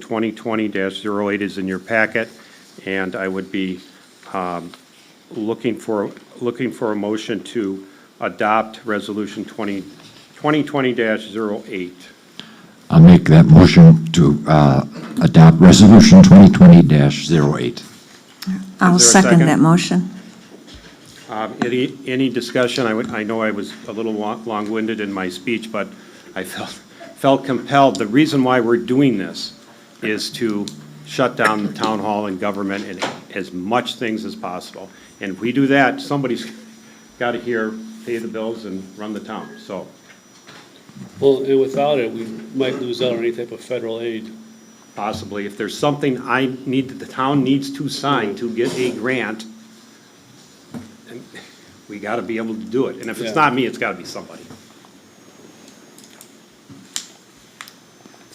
2020-08 is in your packet, and I would be looking for a motion to adopt Resolution 2020-08. I'll make that motion to adopt Resolution 2020-08. I'll Is there a second second? that motion. Any discussion? I know I was a little long-winded in my speech, but I felt compelled. The reason why we're doing this is to shut down the town hall and government and as much things as possible. And if we do that, somebody's got to here pay the bills and run the town, so. Well, and without it, we might lose out on any type of federal aid. Possibly, if there's something the town needs to sign to get a grant, and we got to be able to do it. And if it's Yeah. not me, it's got to be somebody.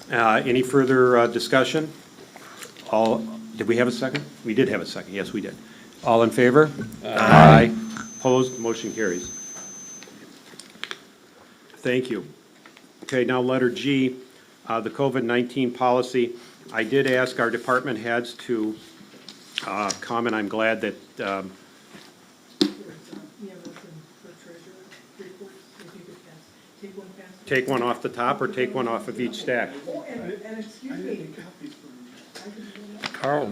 Any further discussion? Did we have a second? We did have a second, yes, we did. All in favor? Aye. Opposed, motion carries. Thank you. Okay, now letter G, the COVID-19 policy. I did ask our department heads to comment. I'm glad that, take one off the top or take one off of each stack. And excuse me. Carl,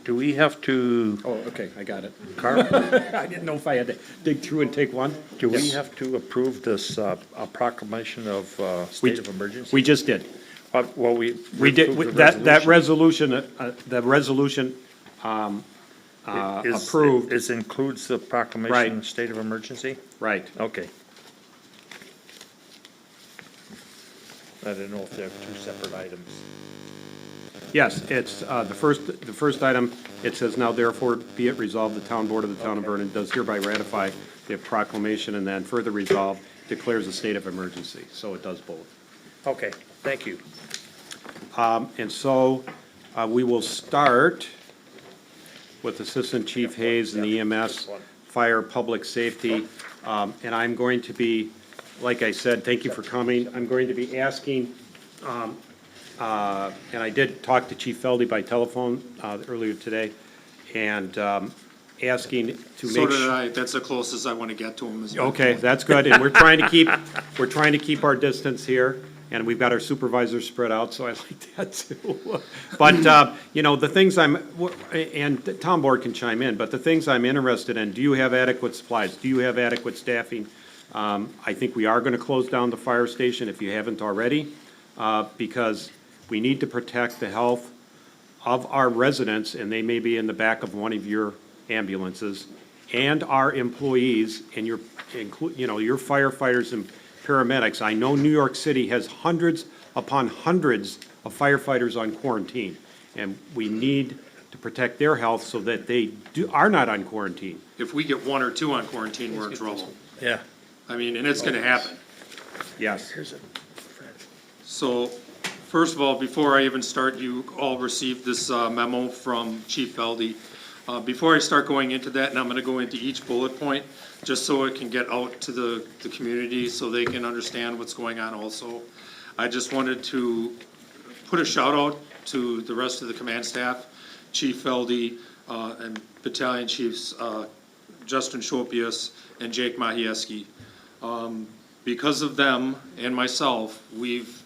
do we have to, Oh, okay, I got it. Carl, I didn't know if I had to dig through and take one. do we Yes. have to approve this a proclamation of state of emergency? We just did. Well, we We approved did, the that resolution, the resolution Is- approved, Is includes the proclamation Right. of state of emergency? right. Okay. I didn't know if they're two separate items. Yes, it's, the first item, it says, now therefore be it resolved, the town board of the town of Vernon does hereby ratify the proclamation, and then further resolved declares a state of emergency. So it does both. Okay, thank you. And so we will start with Assistant Chief Hayes and the EMS, Fire, Public Safety. And I'm going to be, like I said, thank you for coming. I'm going to be asking, and I did talk to Chief Feldy by telephone earlier today, and asking to make. So did I. That's the closest I want to get to him. Okay, that's good, and we're trying to keep our distance here, and we've got our supervisors spread out, so I like that too. But, you know, the things and the town board can chime in, but the things I'm interested in, do you have adequate supplies? Do you have adequate staffing? I think we are gonna close down the fire station if you haven't already, because we need to protect the health of our residents, and they may be in the back of one of your ambulances, and our employees and your firefighters and paramedics. I know New York City has hundreds upon hundreds of firefighters on quarantine, and we need to protect their health so that they are not on quarantine. If we get one or two on quarantine, we're in trouble. Yeah. I mean, and it's going to happen. Yes. So, first of all, before I even start, you all received this memo from Chief Feldy. Before I start going into that, and I'm going to go into each bullet point, just so it can get out to the community so they can understand what's going on also. I just wanted to put a shout out to the rest of the command staff, Chief Feldy, and Battalion Chiefs Justin Shopius and Jake Mahieski. Because of them and myself, we've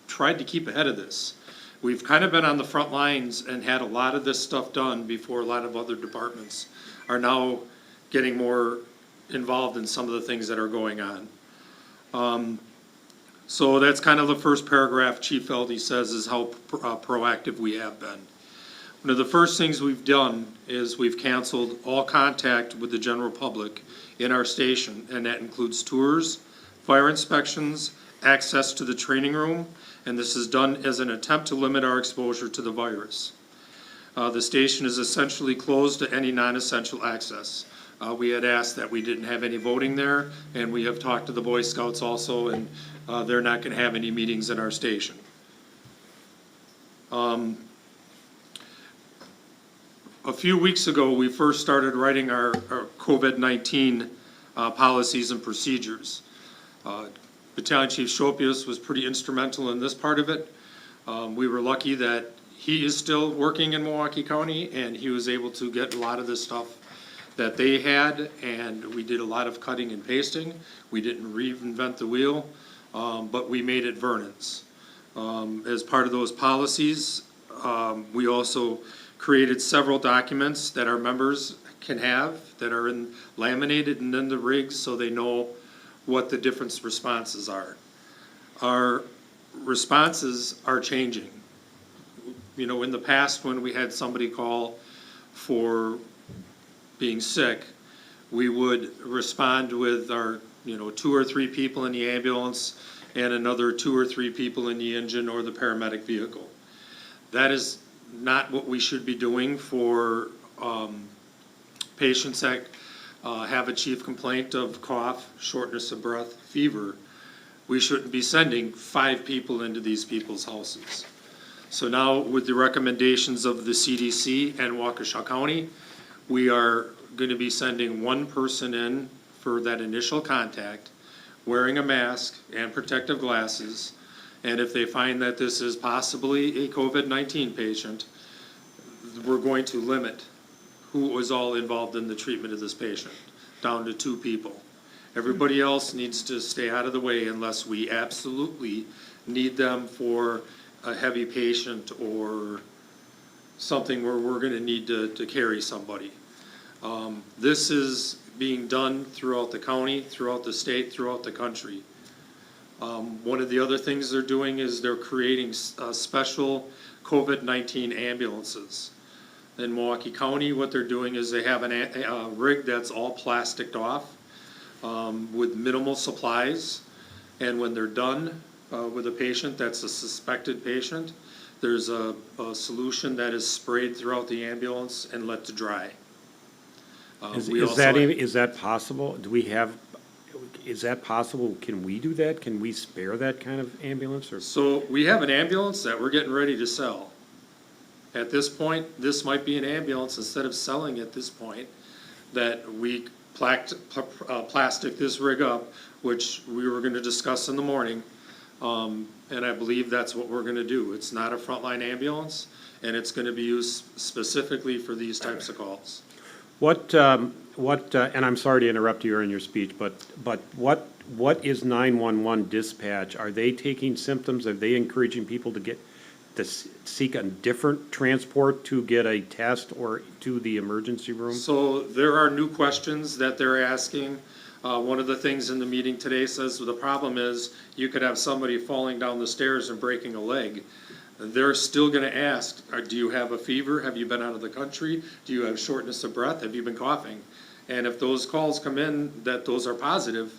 tried to keep ahead of this. We've kind of been on the front lines and had a lot of this stuff done before a lot of other departments are now getting more involved in some of the things that are going on. So that's kind of the first paragraph Chief Feldy says is how proactive we have been. One of the first things we've done is we've canceled all contact with the general public in our station, and that includes tours, fire inspections, access to the training room, and this is done as an attempt to limit our exposure to the virus. The station is essentially closed to any non-essential access. We had asked that we didn't have any voting there, and we have talked to the Boy Scouts also, and they're not going to have any meetings in our station. A few weeks ago, we first started writing our COVID-19 policies and procedures. Battalion Chief Shopius was pretty instrumental in this part of it. We were lucky that he is still working in Milwaukee County, and he was able to get a lot of the stuff that they had, and we did a lot of cutting and pasting. We didn't reinvent the wheel, but we made it Vernon's. As part of those policies, we also created several documents that our members can have that are laminated and in the rigs, so they know what the different responses are. Our responses are changing. You know, in the past, when we had somebody call for being sick, we would respond with our, 2 or 3 people in the ambulance and another 2 or 3 people in the engine or the paramedic vehicle. That is not what we should be doing for patients that have a chief complaint of cough, shortness of breath, fever. We shouldn't be sending 5 people into these people's houses. So now, with the recommendations of the CDC and Waukesha County, we are going to be sending 1 person in for that initial contact, wearing a mask and protective glasses, and if they find that this is possibly a COVID-19 patient, we're going to limit who was all involved in the treatment of this patient, down to 2 people. Everybody else needs to stay out of the way unless we absolutely need them for a heavy patient or something where we're gonna need to carry somebody. This is being done throughout the county, throughout the state, throughout the country. One of the other things they're doing is they're creating special COVID-19 ambulances. In Milwaukee County, what they're doing is they have a rig that's all plasticed off with minimal supplies. And when they're done with a patient that's a suspected patient, there's a solution that is sprayed throughout the ambulance and let to dry. Is that possible? Is that possible? Can we do that? Can we spare that kind of ambulance or? So we have an ambulance that we're getting ready to sell. At this point, this might be an ambulance, instead of selling at this point, that we plastic this rig up, which we were gonna discuss in the morning. And I believe that's what we're gonna do. It's not a frontline ambulance, and it's gonna be used specifically for these types of calls. And I'm sorry to interrupt you in your speech, but what is 911 dispatch? Are they taking symptoms? Are they encouraging people to seek a different transport to get a test or to the emergency room? So there are new questions that they're asking. One of the things in the meeting today says, well, the problem is you could have somebody falling down the stairs and breaking a leg. They're still gonna ask, do you have a fever? Have you been out of the country? Do you have shortness of breath? Have you been coughing? And if those calls come in, that those are positive,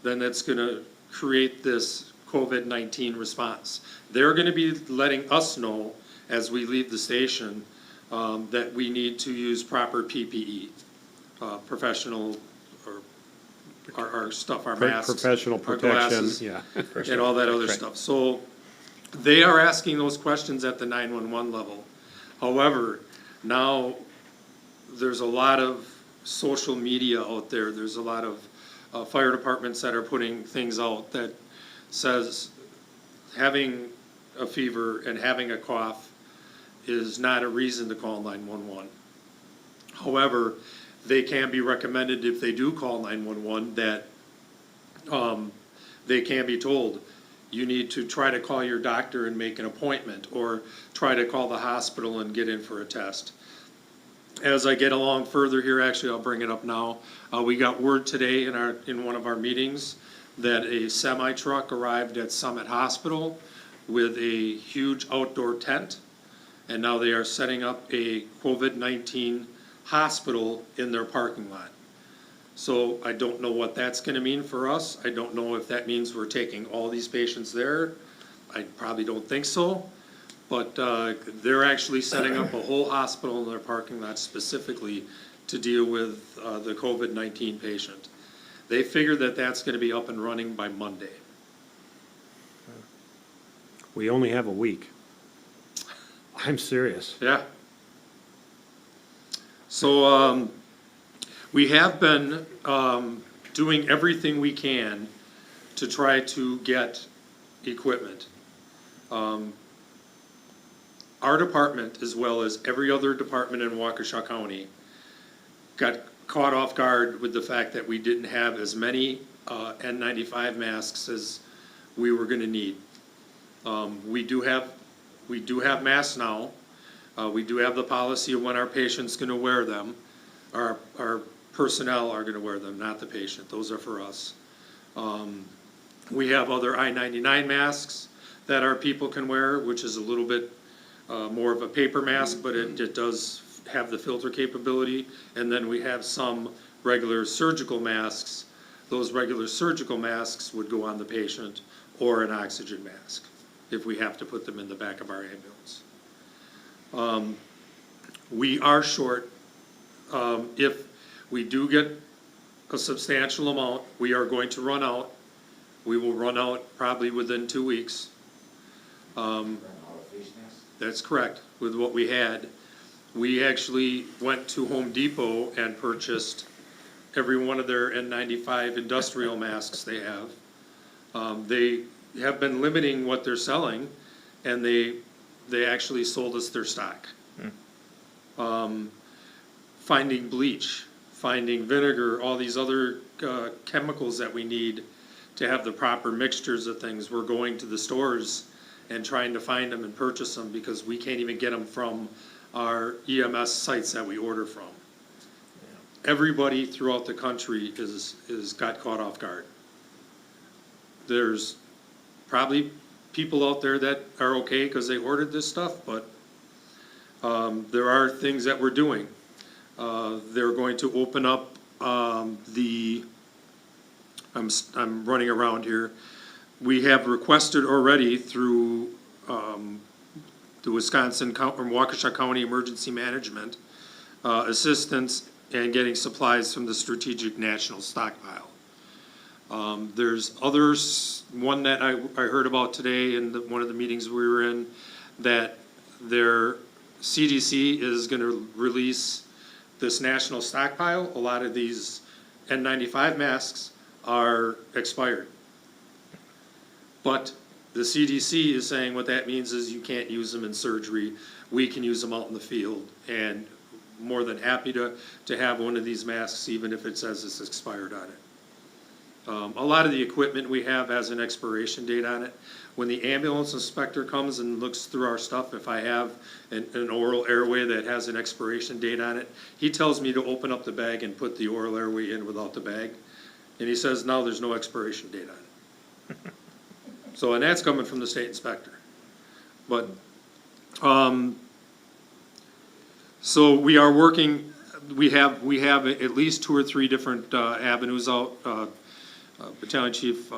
then that's gonna create this COVID-19 response. They're gonna be letting us know as we leave the station, that we need to use proper PPE, professional, or our stuff, our masks. Professional our protection, glasses, yeah. and all that other stuff. So they are asking those questions at the 911 level. However, now there's a lot of social media out there. There's a lot of fire departments that are putting things out that says having a fever and having a cough is not a reason to call 911. However, they can be recommended, if they do call 911, that they can be told, you need to try to call your doctor and make an appointment, or try to call the hospital and get in for a test. As I get along further here, actually, I'll bring it up now. We got word today in one of our meetings that a semi-truck arrived at Summit Hospital with a huge outdoor tent, and now they are setting up a COVID-19 hospital in their parking lot. So I don't know what that's gonna mean for us. I don't know if that means we're taking all these patients there. I probably don't think so. But they're actually setting up a whole hospital in their parking lot specifically to deal with the COVID-19 patient. They figure that that's gonna be up and running by Monday. We only have a week. I'm serious. Yeah. So, we have been, doing everything we can to try to get equipment. our department, as well as every other department in Waukesha County, got caught off guard with the fact that we didn't have as many N95 masks as we were gonna need. We do have masks now. We do have the policy of when our patient's gonna wear them. Our personnel are gonna wear them, not the patient. Those are for us. We have other I-99 masks that our people can wear, which is a little bit more of a paper mask, but it does have the filter capability. And then we have some regular surgical masks. Those regular surgical masks would go on the patient, or an oxygen mask, if we have to put them in the back of our ambulance. We are short. If we do get a substantial amount, we are going to run out. We will run out probably within 2 weeks. That's correct, with what we had. We actually went to Home Depot and purchased every one of their N95 industrial masks they have. They have been limiting what they're selling, and they actually sold us their stock. Finding bleach, finding vinegar, all these other chemicals that we need to have the proper mixtures of things. We're going to the stores and trying to find them and purchase them because we can't even get them from our EMS sites that we order from. Everybody throughout the country is got caught off guard. There's probably people out there that are okay because they ordered this stuff, but there are things that we're doing. They're going to open up I'm running around here. We have requested already through the Wisconsin or Waukesha County Emergency Management assistance and getting supplies from the Strategic National Stockpile. There's others, one that I heard about today in one of the meetings we were in, that their CDC is gonna release this national stockpile. A lot of these N95 masks are expired. But the CDC is saying what that means is you can't use them in surgery. We can use them out in the field, and more than happy to have one of these masks, even if it says it's expired on it. A lot of the equipment we have has an expiration date on it. When the ambulance inspector comes and looks through our stuff, if I have an oral airway that has an expiration date on it, he tells me to open up the bag and put the oral airway in without the bag. And he says, no, there's no expiration date on it. So, and that's coming from the state inspector. But, so we are working, we have at least 2 or 3 different avenues out. Battalion Chief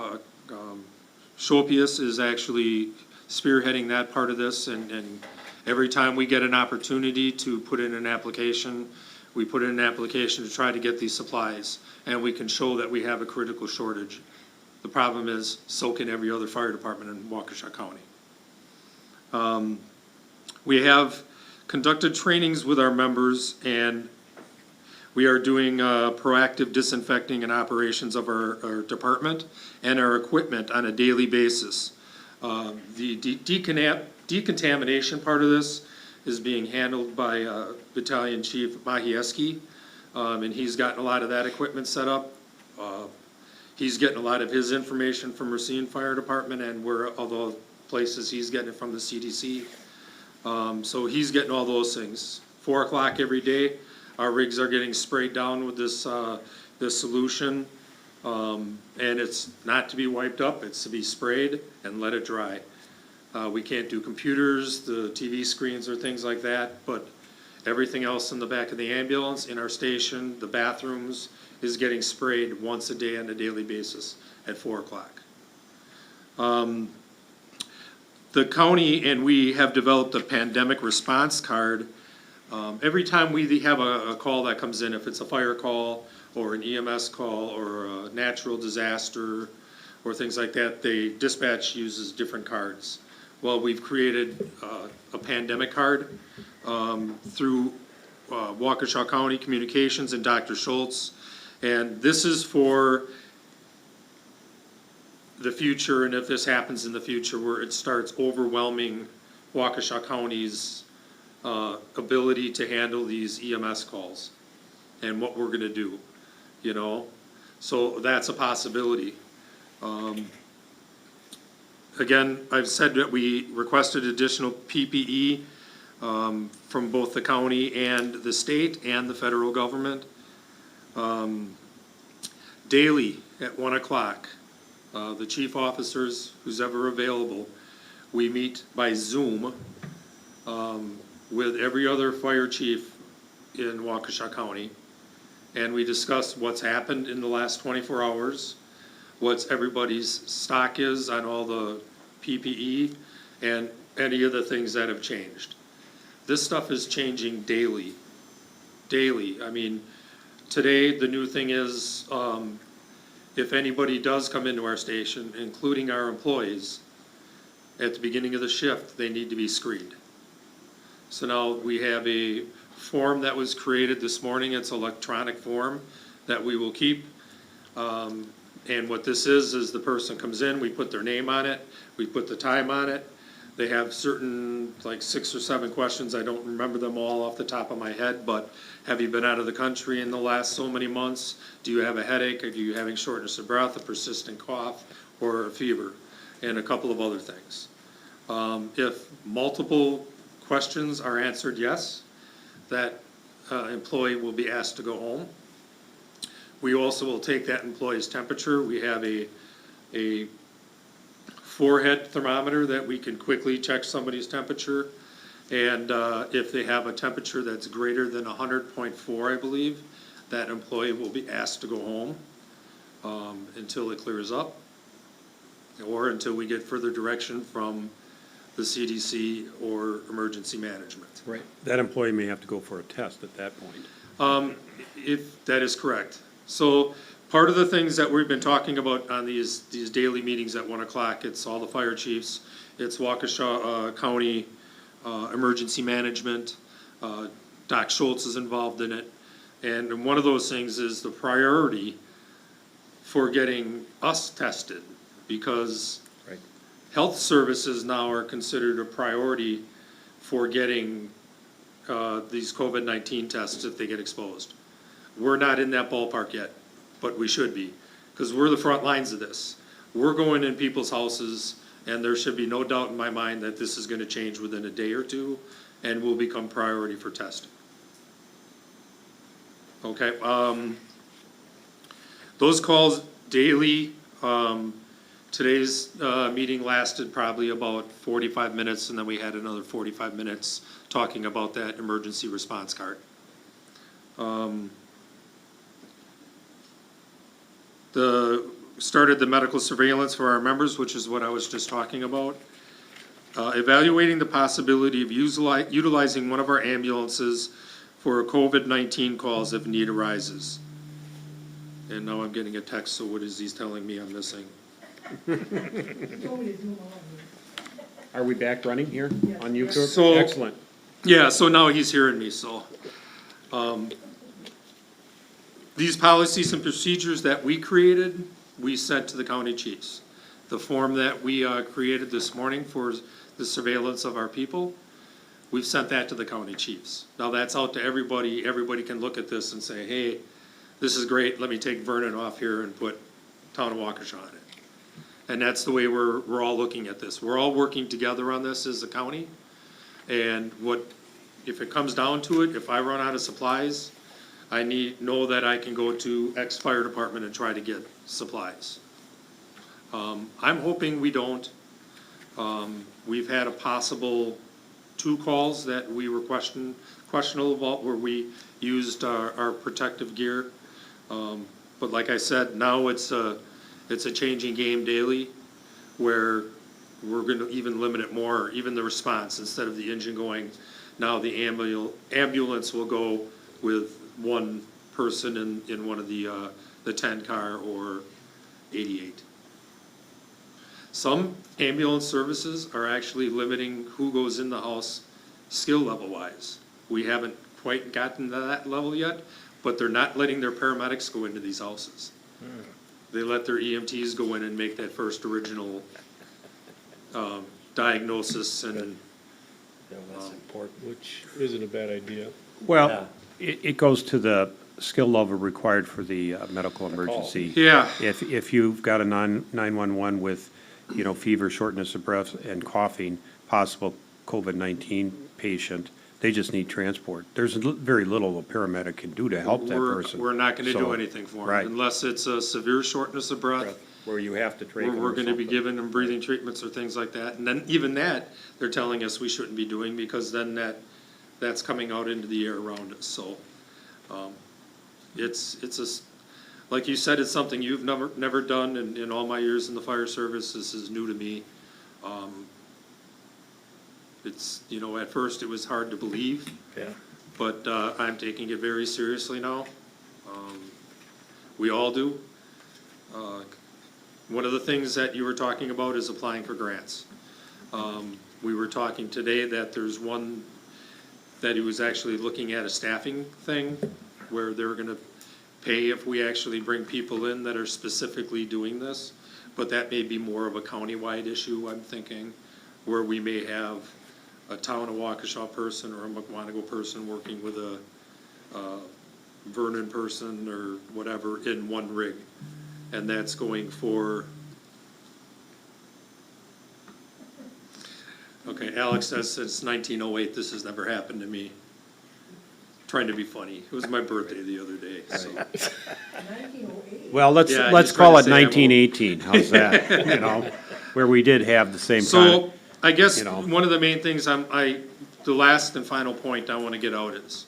Shopius is actually spearheading that part of this, and every time we get an opportunity to put in an application, we put in an application to try to get these supplies, and we can show that we have a critical shortage. The problem is, so can every other fire department in Waukesha County. We have conducted trainings with our members, and we are doing proactive disinfecting and operations of our department and our equipment on a daily basis. The decontamination part of this is being handled by Battalion Chief Mahieski, and he's gotten a lot of that equipment set up. He's getting a lot of his information from Racine Fire Department and where other places he's getting it from the CDC. So he's getting all those things. 4 o'clock every day, our rigs are getting sprayed down with this solution. And it's not to be wiped up, it's to be sprayed and let it dry. We can't do computers, the TV screens or things like that, but everything else in the back of the ambulance, in our station, the bathrooms, is getting sprayed once a day on a daily basis at 4 o'clock. The county and we have developed a pandemic response card. Every time we have a call that comes in, if it's a fire call or an EMS call or a natural disaster or things like that, the dispatch uses different cards. Well, we've created a pandemic card through Waukesha County Communications and Dr. Schultz. And this is for the future, and if this happens in the future where it starts overwhelming Waukesha County's ability to handle these EMS calls and what we're gonna do, you know? So that's a possibility. Again, I've said that we requested additional PPE from both the county and the state and the federal government. Daily at 1 o'clock, the chief officers, who's ever available, we meet by Zoom with every other fire chief in Waukesha County. And we discuss what's happened in the last 24 hours, what's everybody's stock is on all the PPE, and any of the things that have changed. This stuff is changing daily, daily. I mean, today, the new thing is, if anybody does come into our station, including our employees, at the beginning of the shift, they need to be screened. So now we have a form that was created this morning. It's electronic form that we will keep. And what this is the person comes in, we put their name on it, we put the time on it. They have certain, like 6 or 7 questions, I don't remember them all off the top of my head, but have you been out of the country in the last so many months? Do you have a headache? Are you having shortness of breath, a persistent cough, or a fever? And a couple of other things. If multiple questions are answered yes, that employee will be asked to go home. We also will take that employee's temperature. We have a forehead thermometer that we can quickly check somebody's temperature. And if they have a temperature that's greater than 100.4, I believe, that employee will be asked to go home until it clears up, or until we get further direction from the CDC or emergency management. Right. That employee may have to go for a test at that point. If that is correct. So part of the things that we've been talking about on these daily meetings at 1 o'clock, it's all the fire chiefs, it's Waukesha County Emergency Management, Doc Schultz is involved in it. And one of those things is the priority for getting us tested, because health services now are considered a priority for getting these COVID-19 tests if they get exposed. We're not in that ballpark yet, but we should be, because we're the front lines of this. We're going in people's houses, and there should be no doubt in my mind that this is gonna change within a day or two, and will become priority for testing. Okay, those calls daily, today's meeting lasted probably about 45 minutes, and then we had another 45 minutes talking about that emergency response card. Started the medical surveillance for our members, which is what I was just talking about. Evaluating the possibility of utilizing one of our ambulances for COVID-19 calls if need arises. And now I'm getting a text, so what is he telling me I'm missing? You told me to zoom on here. Are we back running here on YouTube? So- Excellent. Yeah, so now he's hearing me, so. These policies and procedures that we created, we sent to the county chiefs. The form that we created this morning for the surveillance of our people, we've sent that to the county chiefs. Now that's out to everybody. Everybody can look at this and say, hey, this is great, let me take Vernon off here and put Town of Waukesha on it. And that's the way we're all looking at this. We're all working together on this as a county. And if it comes down to it, if I run out of supplies, I know that I can go to X fire department and try to get supplies. I'm hoping we don't. We've had a possible 2 calls that we were questionable about where we used our protective gear. But like I said, now it's a changing game daily, where we're gonna even limit it more, even the response, instead of the engine going, now the ambulance will go with 1 person in one of the 10 car or 88. Some ambulance services are actually limiting who goes in the house skill level wise. We haven't quite gotten to that level yet, but they're not letting their paramedics go into these houses. They let their EMTs go in and make that first original diagnosis and That's important. which isn't a bad idea. Well, it goes to the skill level required for the medical emergency. Yeah. If you've got a 911 with, fever, shortness of breath, and coughing, possible COVID-19 patient, they just need transport. There's very little a paramedic can do to help that person. We're not gonna do So, anything for them, right. unless it's a severe shortness of breath. Where you have to trach We're, them we're or gonna be something. giving them breathing treatments or things like that, and then even that, they're telling us we shouldn't be doing, because then that's coming out into the air around us, so. Like you said, it's something you've never done in all my years in the fire service, this is new to me. It's, at first it was hard to believe, Yeah. but, I'm taking it very seriously now. We all do. One of the things that you were talking about is applying for grants. We were talking today that there's one that he was actually looking at a staffing thing where they're gonna pay if we actually bring people in that are specifically doing this. But that may be more of a countywide issue, I'm thinking, where we may have a town of Waukesha person or a McWanago person working with a Vernon person or whatever in one rig. And that's going for, okay, Alex says since 1908, this has never happened to me. Trying to be funny. It was my birthday the other day, so. 1908. Well, let's Yeah, let's he's call trying it to say I won't. 1918, how's that? Where we did have the same kind So, I guess you know. one of the main things the last and final point I wanna get out is,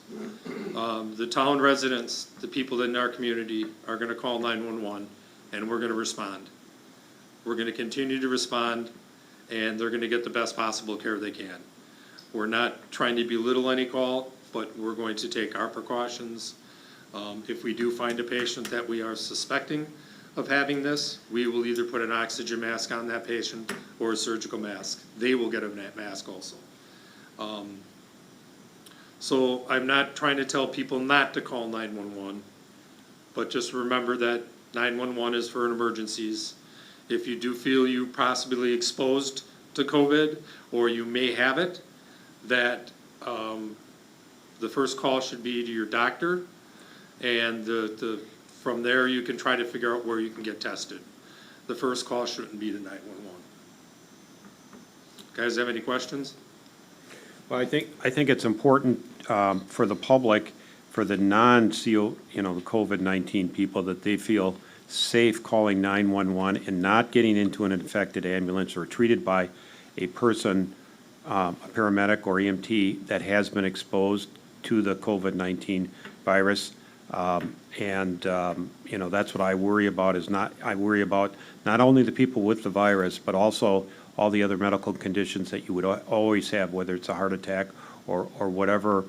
the town residents, the people in our community are gonna call 911 and we're gonna respond. We're gonna continue to respond and they're gonna get the best possible care they can. We're not trying to belittle any call, but we're going to take our precautions. If we do find a patient that we are suspecting of having this, we will either put an oxygen mask on that patient or a surgical mask. They will get a mask also. So I'm not trying to tell people not to call 911, but just remember that 911 is for emergencies. If you do feel you possibly exposed to COVID, or you may have it, that, the first call should be to your doctor, and from there, you can try to figure out where you can get tested. The first call shouldn't be to 911. Guys have any questions? Well, I think it's important for the public, for the non-CO, the COVID-19 people, that they feel safe calling 911 and not getting into an infected ambulance or treated by a person, a paramedic or EMT that has been exposed to the COVID-19 virus. That's what I worry about I worry about not only the people with the virus, but also all the other medical conditions that you would always have, whether it's a heart attack or whatever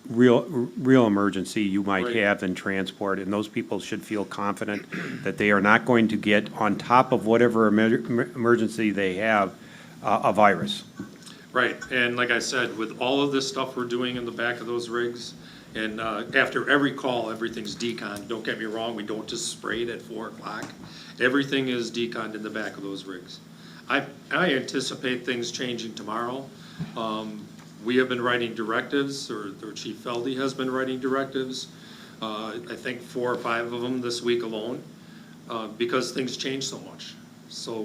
real emergency you might Right. have in transport. And those people should feel confident that they are not going to get, on top of whatever emergency they have, a virus. Right, and like I said, with all of this stuff we're doing in the back of those rigs, and after every call, everything's deconned. Don't get me wrong, we don't just spray it at 4 o'clock. Everything is deconned in the back of those rigs. I anticipate things changing tomorrow. We have been writing directives, or Chief Feldy has been writing directives. I think 4 or 5 of them this week alone, because things change so much. So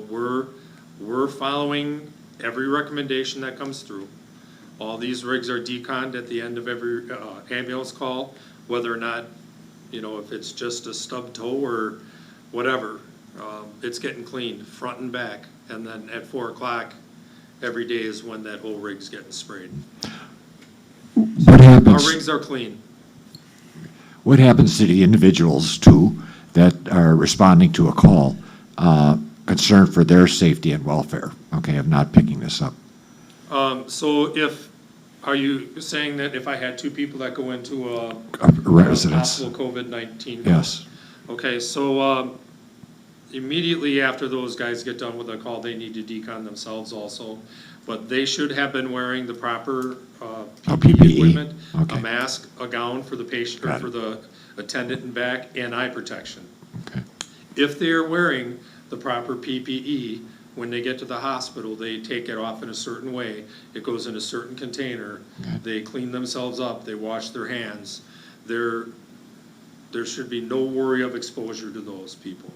we're following every recommendation that comes through. All these rigs are deconned at the end of every ambulance call, whether or not, if it's just a stub toe or whatever, it's getting cleaned front and back. And then at 4 o'clock, every day is when that whole rig's getting sprayed. What Our happens, rigs are clean. what happens to the individuals too that are responding to a call, concerned for their safety and welfare, okay, of not picking this up? So are you saying that if I had 2 people that go into a Residents, possible COVID-19? yes. Okay, so, immediately after those guys get done with the call, they need to decon themselves also. But they should have been wearing the proper, PPE PPE, equipment. okay. A mask, a gown for the patient, or Got it. for the attendant in back, and eye protection. Okay. If they are wearing the proper PPE, When they get to the hospital, they take it off in a certain way. It goes in a certain container. They clean themselves up, they wash their hands. There should be no worry of exposure to those people.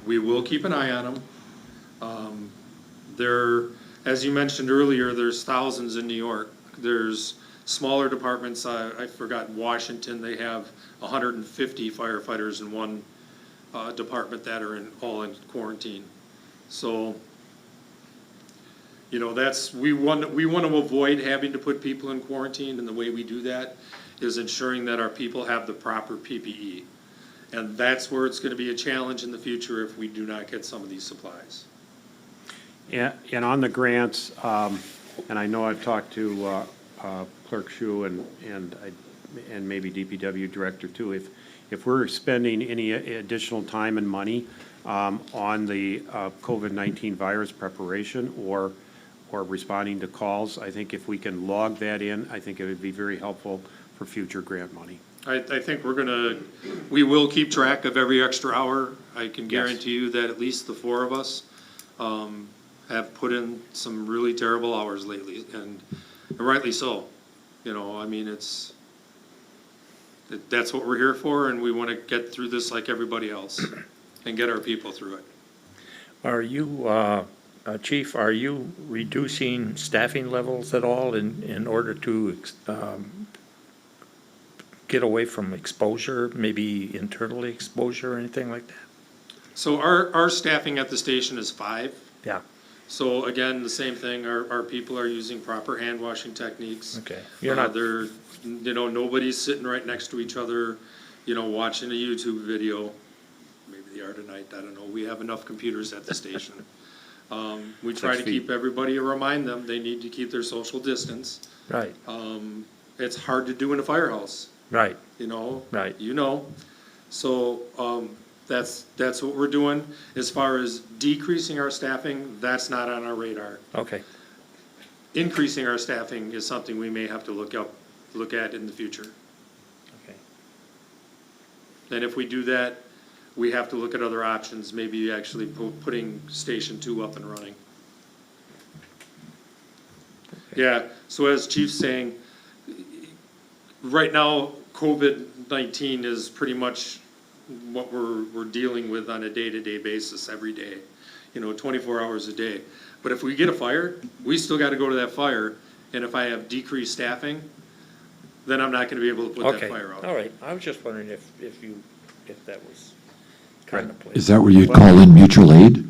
We will keep an eye on them. As you mentioned earlier, there's thousands in New York. There's smaller departments, I forgot, Washington, they have 150 firefighters in one department that are all in quarantine. So, you know, we want to avoid having to put people in quarantine, and the way we do that is ensuring that our people have the proper PPE. And that's where it's gonna be a challenge in the future if we do not get some of these supplies. And on the grants, and I know I've talked to Clerk Shu and maybe DPW Director too, if we're spending any additional time and money on the COVID-19 virus preparation or responding to calls, I think if we can log that in, I think it would be very helpful for future grant money. I think we will keep track of every extra hour. I can Yes. guarantee you that at least the four of us have put in some really terrible hours lately, and rightly so. You know, I mean, that's what we're here for, and we want to get through this like everybody else and get our people through it. Are you, Chief, are you reducing staffing levels at all in order to get away from exposure, maybe internally exposure or anything like that? So our staffing at the station is 5. Yeah, So again, the same thing, our people are using proper hand washing techniques. okay. You're not, They're, you know, nobody's sitting right next to each other, you know, watching a YouTube video. Maybe they are tonight, I don't know. We have enough computers at the station. We try 6 to feet. keep everybody, remind them they need to keep their social distance. right, It's hard to do in a firehouse, right, you know? Right. You know, so, that's what we're doing. As far as decreasing our staffing, that's not on our radar. okay, Increasing our staffing is something we may have to look at in the future. okay. And if we do that, we have to look at other options, maybe actually putting Station 2 up and running. Yeah, so as Chief's saying, right now, COVID-19 is pretty much what we're dealing with on a day-to-day basis, every day, you know, 24 hours a day. But if we get a fire, we still gotta go to that fire, and if I have decreased staffing, then I'm not gonna be able to put that Okay, fire out. all right. I was just wondering if that was contemplated. Is that where you'd call in mutual aid?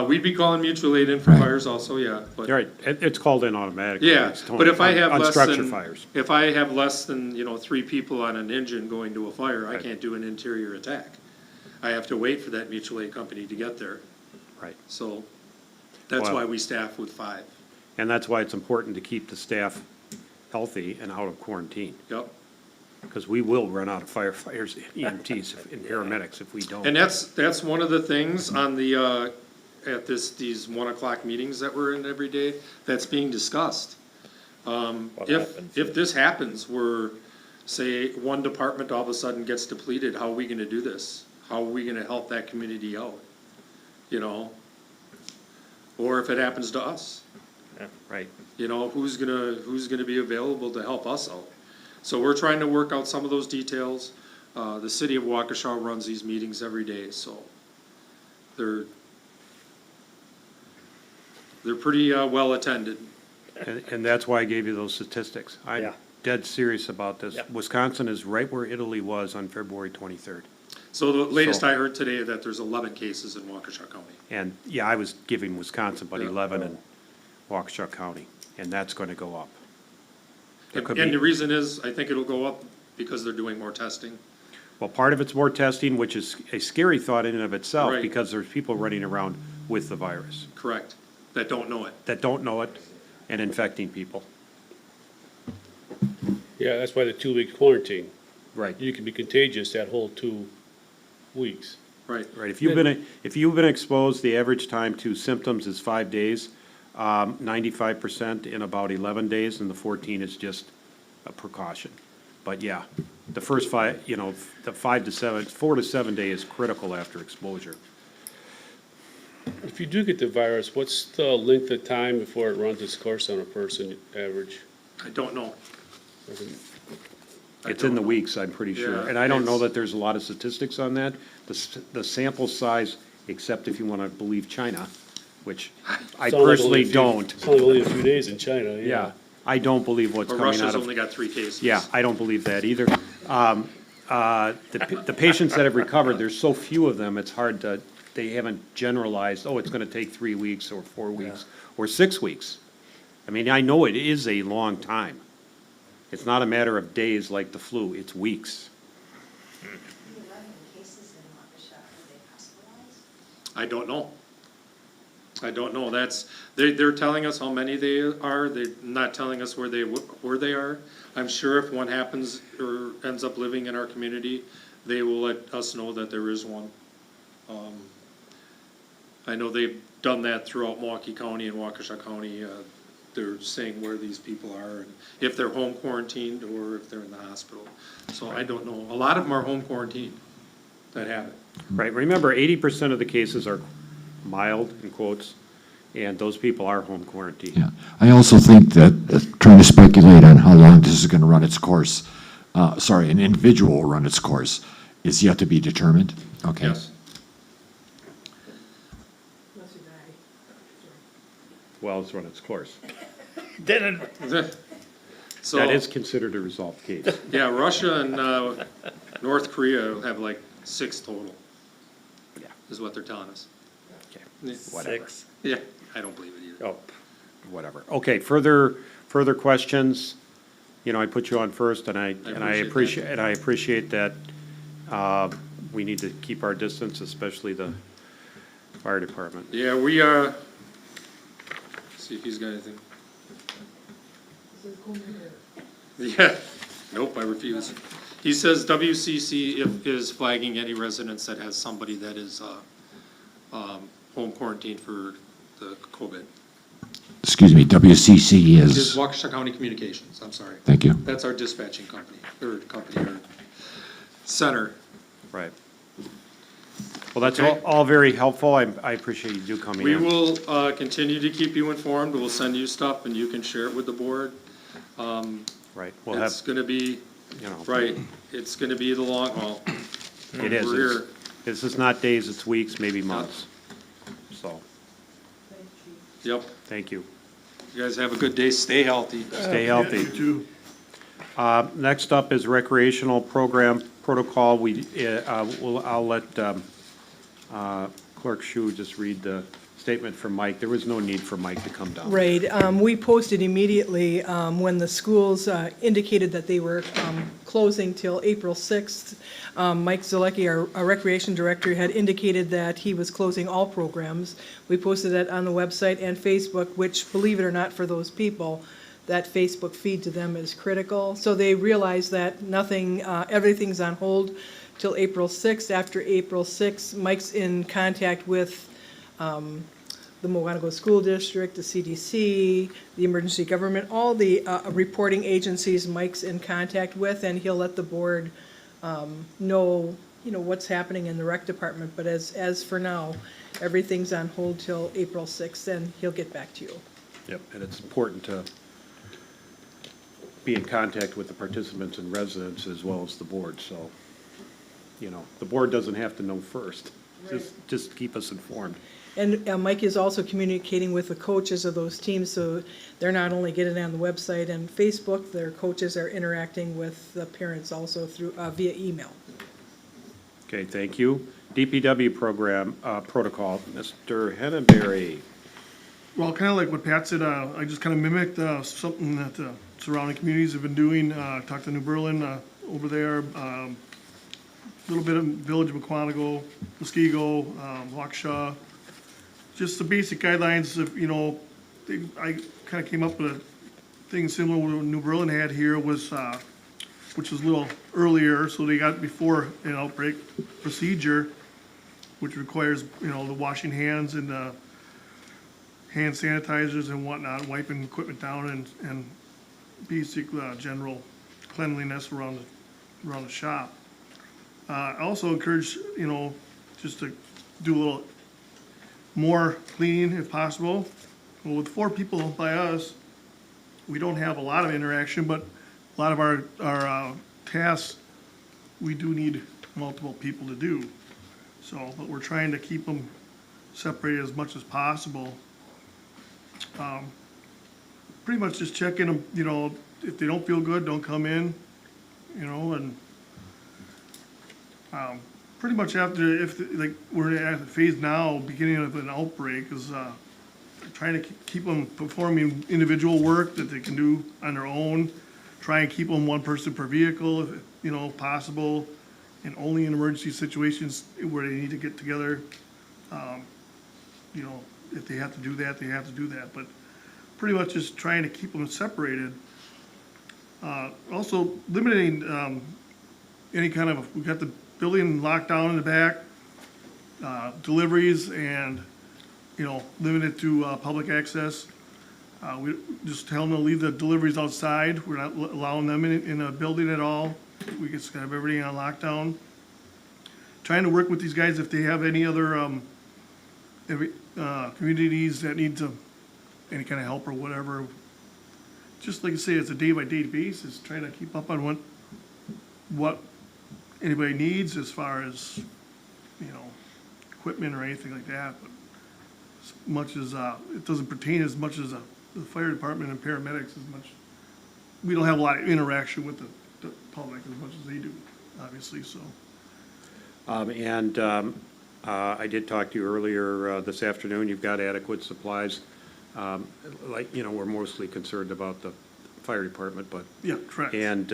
We'd be calling mutual aid in for Right. fires also, yeah, but. You're right, it's called in automatically. Yeah, It's but if I have less unstructured than, fires. if I have less than, you know, 3 people on an engine going to a fire, I Right. can't do an interior attack. I have to wait for that mutual aid company to get there, Right. so that's Well- why we staff with 5. And that's why it's important to keep the staff healthy and out of quarantine, Yep, because we will run out of firefighters, EMTs, and paramedics if we and don't. that's one of the things on the, at these 1 o'clock meetings that we're in every day, that's being discussed. What If happens? this happens, where, say, one department all of a sudden gets depleted, how are we gonna do this? How are we gonna help that community out? You know? Or if it happens to us, Right. you know, who's gonna be available to help us out? So we're trying to work out some of those details. The city of Waukesha runs these meetings every day, so they're pretty, well attended. And that's why I gave you those statistics. I'm Yeah. dead serious about this. Yeah. Wisconsin is right where Italy was on February 23rd. So the latest So- I heard today that there's 11 cases in Waukesha County. And, yeah, I was giving Wisconsin, but Yeah. 11 in Waukesha County, and that's going to go up. There And could and be- the reason is, I think it'll go up because they're doing more testing. Well, part of it's more testing, which is a scary thought in and of itself, Right. because there's people running around with the virus Correct. That don't know it. that don't know it and infecting people. Yeah, that's why the 2-week quarantine. Right. You can be contagious that whole 2 weeks. Right. Right, if you've been exposed, the average time to symptoms is 5 days, 95% in about 11 days, and the 14 is just a precaution. But yeah, the first 5, you know, the 4 to 7 day is critical after exposure. If you do get the virus, what's the length of time before it runs its course on a person, average? I don't know. I It's don't in the know. weeks, I'm pretty sure. Yeah, And I don't know it's- that there's a lot of statistics on that. The sample size, except if you want to believe China, which I Sound like only a personally few- don't. It's only a few days in China, yeah. Yeah, I don't believe what's But coming Russia's out of. only got 3 cases. Yeah, I don't believe that either. The patients that have recovered, there's so few of them, it's hard to, they haven't generalized, oh, it's going to take 3 weeks or 4 weeks or 6 weeks. I mean, I know it is a long time. It's not a matter of days like the flu, it's weeks. The 11 cases in Waukesha, are they hospitalized? I don't know. I don't know. They're telling us how many they are. They're not telling us where they are. I'm sure if one happens or ends up living in our community, they will let us know that there is one. I know they've done that throughout Milwaukee County and Waukesha County. They're saying where these people are and if they're home quarantined or if they're in the hospital. So I don't know. A lot of them are home quarantined that have it. Right, remember, 80% of the cases are mild, in quotes, and those people are home quarantined. Yeah. I also think that trying to speculate on how long this is going to run its course, an individual will run its course, is yet to be determined. Okay. Yes. Unless you die. Well, it's run its course. So. That is considered a resolved case. Yeah, Russia and North Korea have like 6 total, Yeah. is what they're telling us. Okay, Yeah. whatever. Yeah, I don't believe it either. Oh, whatever. Okay, further questions? You know, I put you on first, and I appreciate that. We need to keep our distance, especially the fire department. Yeah, see if he's got anything. This is going there. Yeah, nope, I refuse. He says WCC is flagging any residence that has somebody that is home quarantined for the COVID. Excuse me, WCC It's is, Waukesha County Communications, I'm sorry. thank you. That's our dispatching company, or center. Right. Well, that's Okay. all very helpful. I appreciate you coming We in. will continue to keep you informed. We'll send you stuff and you can share it with the board. Right, we'll have, It's gonna be, you know, right, it's gonna be the long haul. it is. We're It's- here. This is not days, it's weeks, maybe months. So, Thank you. Yep. thank you. You guys have a good day. Stay healthy. Stay healthy. Next up is recreational program protocol. I'll let Clerk Shu just read the statement from Mike. There was no need for Mike to come down. Right, we posted immediately when the schools indicated that they were closing till April 6th. Mike Zalecki, our recreation director, had indicated that he was closing all programs. We posted that on the website and Facebook, which, believe it or not, for those people, that Facebook feed to them is critical. So they realized that everything's on hold till April 6th. After April 6th, Mike's in contact with the Mowanago School District, the CDC, the Emergency Government, all the reporting agencies Mike's in contact with, and he'll let the board know, what's happening in the rec department. But as for now, everything's on hold till April 6th, and he'll get back to you. Yep, and it's important to be in contact with the participants and residents as well as the board, so, the board doesn't have to know first. Just keep us informed. And Mike is also communicating with the coaches of those teams, so they're not only getting it on the website and Facebook, their coaches are interacting with the parents also through, via email. Okay, thank you. DPW program, protocol, Mr. Henneberry. Well, kind of like what Pat said, I just kind of mimicked something that surrounding communities have been doing. Talked to New Berlin over there, a little bit of Village of Mukwonago, Muskego, Waukesha. Just the basic guidelines of, I kind of came up with a thing similar to what New Berlin had here was, which was a little earlier, so they got before an outbreak procedure, which requires, the washing hands and hand sanitizers and whatnot, wiping equipment down and basic general cleanliness around the shop. I also encourage, just to do a little more cleaning if possible. Well, with 4 people by us, we don't have a lot of interaction, but a lot of our tasks, we do need multiple people to do. So, but we're trying to keep them separated as much as possible. Pretty much just checking them, you know, if they don't feel good, don't come in, you know, and pretty much after, if, like, we're at the phase now, beginning of an outbreak, is trying to keep them performing individual work that they can do on their own. Try and keep them 1 person per vehicle, if, you know, possible, and only in emergency situations where they need to get together. You know, if they have to do that, they have to do that, but pretty much just trying to keep them separated. Also limiting any kind of, we've got the building locked down in the back, deliveries, and, you know, limited to public access. We just tell them to leave the deliveries outside. We're not allowing them in a building at all. We just have everything on lockdown. Trying to work with these guys if they have any other communities that need any kind of help or whatever. Just like I say, it's a day-by-day basis, trying to keep up on what anybody needs as far as, you know, equipment or anything like that. But as much as, it doesn't pertain as much as the fire department and paramedics as much. We don't have a lot of interaction with the public as much as they do, obviously, so. I did talk to you earlier this afternoon. You've got adequate supplies. Like, you know, we're mostly concerned about the fire department, but. Yeah, correct. And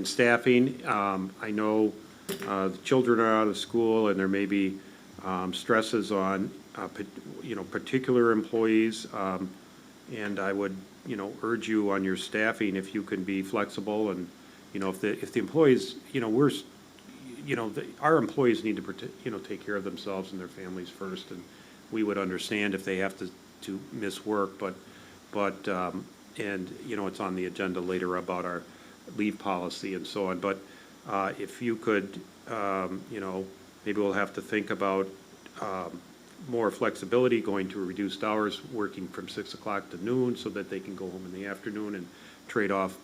staffing, I know the children are out of school and there may be stresses on, you know, particular employees. And I would, you know, urge you on your staffing if you can be flexible and, you know, if the employees, you know, our employees need to, you know, take care of themselves and their families first. And we would understand if they have to miss work, but and, you know, it's on the agenda later about our leave policy and so on. But if you could, you know, maybe we'll have to think about more flexibility, going to reduced hours, working from 6 o'clock to noon so that they can go home in the afternoon and trade off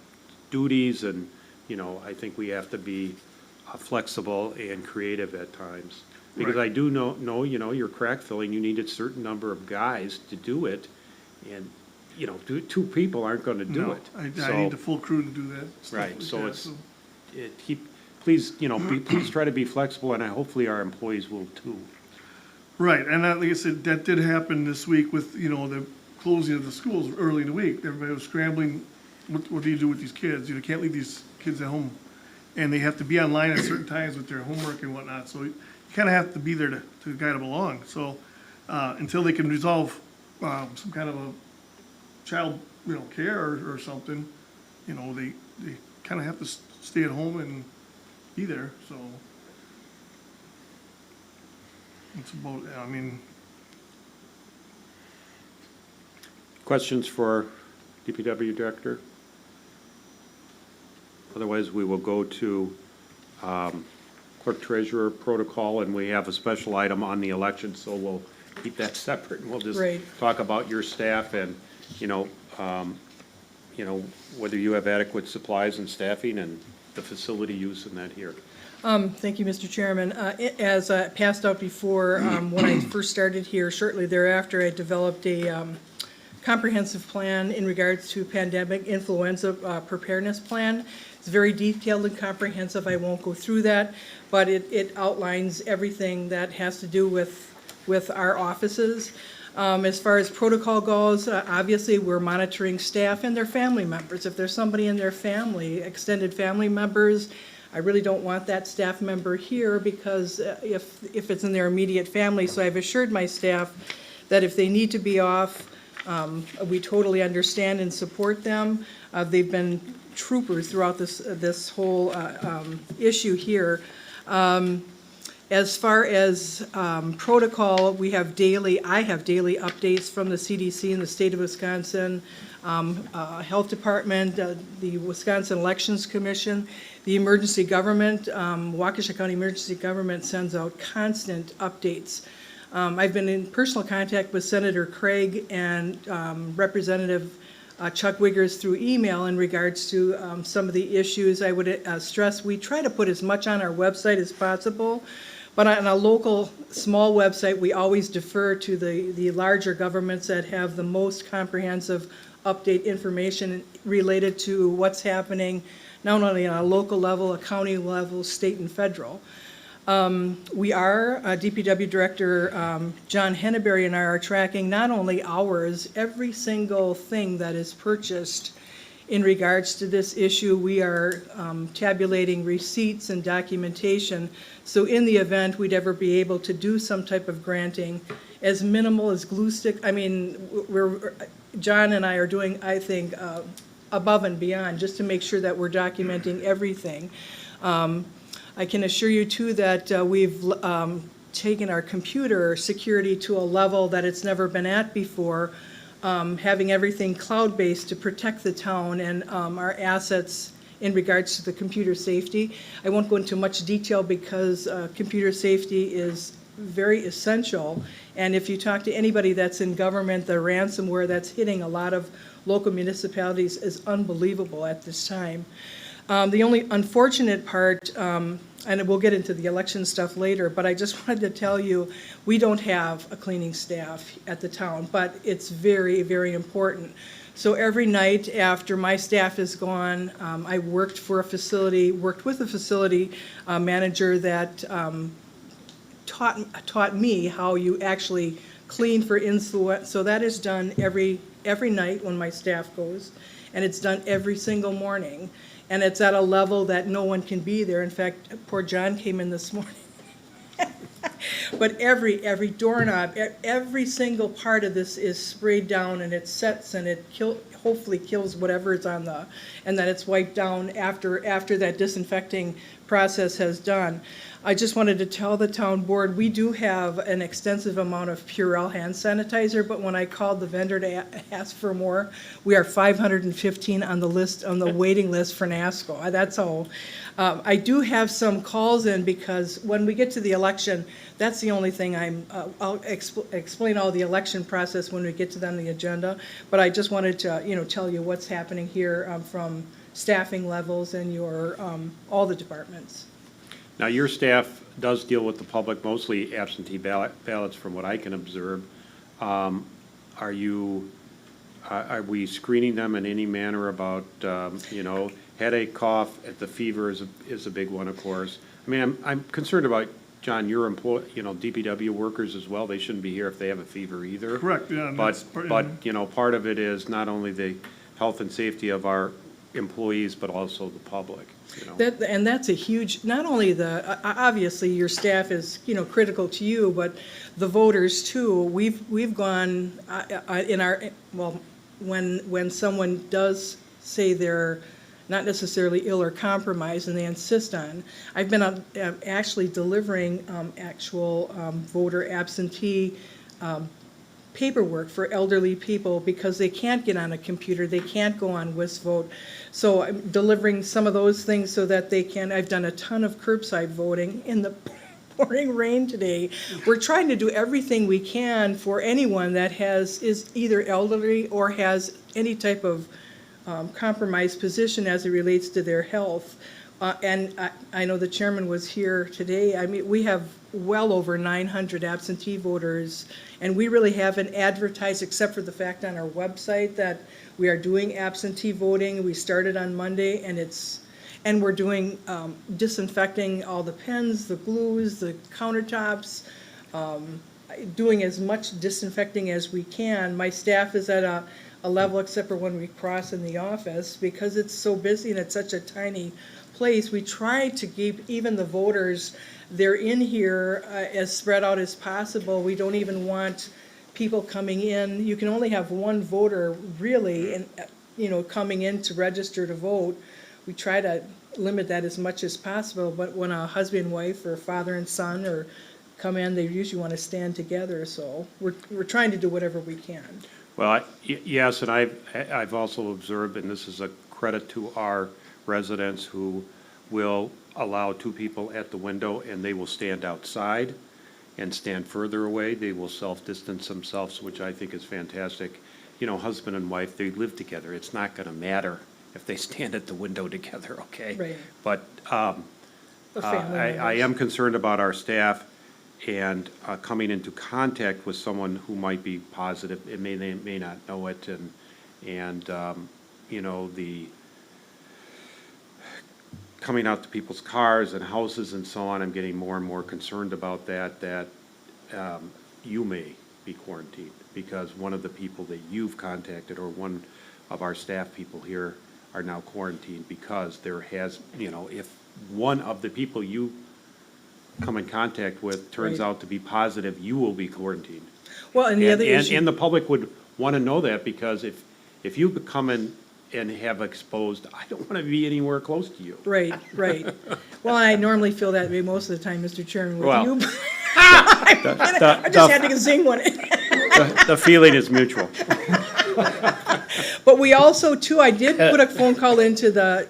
duties. And, you know, I think we have to be flexible and creative at times. Because Right. I do know, you know, your crack filling, you need a certain number of guys to do it. And, you know, 2 people aren't gonna do No, it. I So- need the full crew to do that. stuff Right, like so that, please, you know, please try to be flexible, and hopefully our employees will too. Right, and that, like I said, that did happen this week with, you know, the closing of the schools early in the week. Everybody was scrambling, what do you do with these kids? You can't leave these kids at home. And they have to be online at certain times with their homework and whatnot, so you kind of have to be there to guide them along. So, until they can resolve, some kind of a child, you know, care or something, you know, they kind of have to stay at home and be there, so. It's about, I mean, Questions for DPW Director? Otherwise, we will go to Clerk Treasurer protocol, and we have a special item on the election, so we'll keep that separate, and we'll just Right. talk about your staff and, you know, whether you have adequate supplies and staffing and the facility use in that here. Thank you, Mr. Chairman. As passed out before, when I first started here, shortly thereafter, I developed a comprehensive plan in regards to pandemic influenza preparedness plan. It's very detailed and comprehensive. I won't go through that, but it outlines everything that has to do with our offices. As far as protocol goes, obviously, we're monitoring staff and their family members. If there's somebody in their family, extended family members, I really don't want that staff member here because if it's in their immediate family, so I've assured my staff that if they need to be off, we totally understand and support them. They've been troopers throughout this whole issue here. As far as protocol, I have daily updates from the CDC in the state of Wisconsin, Health Department, the Wisconsin Elections Commission, the emergency government, Waukesha County Emergency Government sends out constant updates I've been in personal contact with Senator Craig and Representative Chuck Wiggers through email in regards to some of the issues. I would stress, we try to put as much on our website as possible, but on a local, small website, we always defer to the larger governments that have the most comprehensive update information related to what's happening, not only on a local level, a county level, state and federal. We are, DPW Director John Henneberry and I are tracking not only ours, every single thing that is purchased in regards to this issue. We are tabulating receipts and documentation. So in the event we'd ever be able to do some type of granting, as minimal as glue stick, I mean, John and I are doing, I think, above and beyond just to make sure that we're documenting everything. I can assure you too that we've taken our computer security to a level that it's never been at before, having everything cloud-based to protect the town and our assets in regards to the computer safety. I won't go into much detail because computer safety is very essential. And if you talk to anybody that's in government, the ransomware that's hitting a lot of local municipalities is unbelievable at this time. The only unfortunate part, and we'll get into the election stuff later, but I just wanted to tell you, we don't have a cleaning staff at the town, but it's very, very important. So every night after my staff is gone, I worked with a facility manager that taught me how you actually clean for influenza. So that is done every night when my staff goes, and it's done every single morning. And it's at a level that no one can be there. In fact, poor John came in this morning. But every doorknob, every single part of this is sprayed down, and it sets and it hopefully kills whatever is on and then it's wiped down after that disinfecting process has done. I just wanted to tell the town board, we do have an extensive amount of Purell hand sanitizer, but when I called the vendor to ask for more, we are 515 on the list, on the waiting list for NASCO. That's all. I do have some calls in because when we get to the election, that's the only thing I'll explain all the election process when we get to the agenda, but I just wanted to, tell you what's happening here from staffing levels and your, all the departments. Now, your staff does deal with the public, mostly absentee ballots from what I can observe. Are we screening them in any manner about, headache, cough, the fever is a big one, of course. I mean, I'm concerned about, John, your DPW workers as well. They shouldn't be here if they have a fever either. Correct, yeah. But, part of it is not only the health and safety of our employees, but also the public. And that's a huge, not only obviously your staff is, critical to you, but the voters too. We've gone when someone does say they're not necessarily ill or compromised and they insist on, I've been actually delivering actual voter absentee paperwork for elderly people because they can't get on a computer, they can't go on WisVote. So I'm delivering some of those things so that they can. I've done a ton of curbside voting in the pouring rain today. We're trying to do everything we can for anyone that is either elderly or has any type of compromised position as it relates to their health. And I know the chairman was here today. I mean, we have well over 900 absentee voters, and we really haven't advertised except for the fact on our website that we are doing absentee voting. We started on Monday, and we're doing disinfecting all the pens, the glues, the countertops, doing as much disinfecting as we can. My staff is at a level except for when we cross in the office because it's so busy and it's such a tiny place. We try to keep even the voters, they're in here as spread out as possible. We don't even want people coming in. You can only have one voter really, and coming in to register to vote. We try to limit that as much as possible. But when a husband and wife or father and son or come in, they usually want to stand together. So we're trying to do whatever we can. Well, yes, and I've also observed, and this is a credit to our residents who will allow two people at the window and they will stand outside and stand further away, they will self-distance themselves, which I think is fantastic. You know, husband and wife, they live together. It's not gonna matter if they stand at the window together, okay? Right. But, The family I members. am concerned about our staff and coming into contact with someone who might be positive. They may not know it, and you know, the coming out to people's cars and houses and so on, I'm getting more and more concerned about that you may be quarantined because one of the people that you've contacted or one of our staff people here are now quarantined because there has, you know, if one of the people you come in contact with turns Right. out to be positive, you will be quarantined. Well, and the other And issue. the public would want to know that because if you come in and have exposed, I don't want to be anywhere close to you. Right, right. Well, I normally feel that way most of the time, Mr. Chairman, with Well, you. I just had to zing one. The feeling is mutual. But we also, too, I did put a phone call into the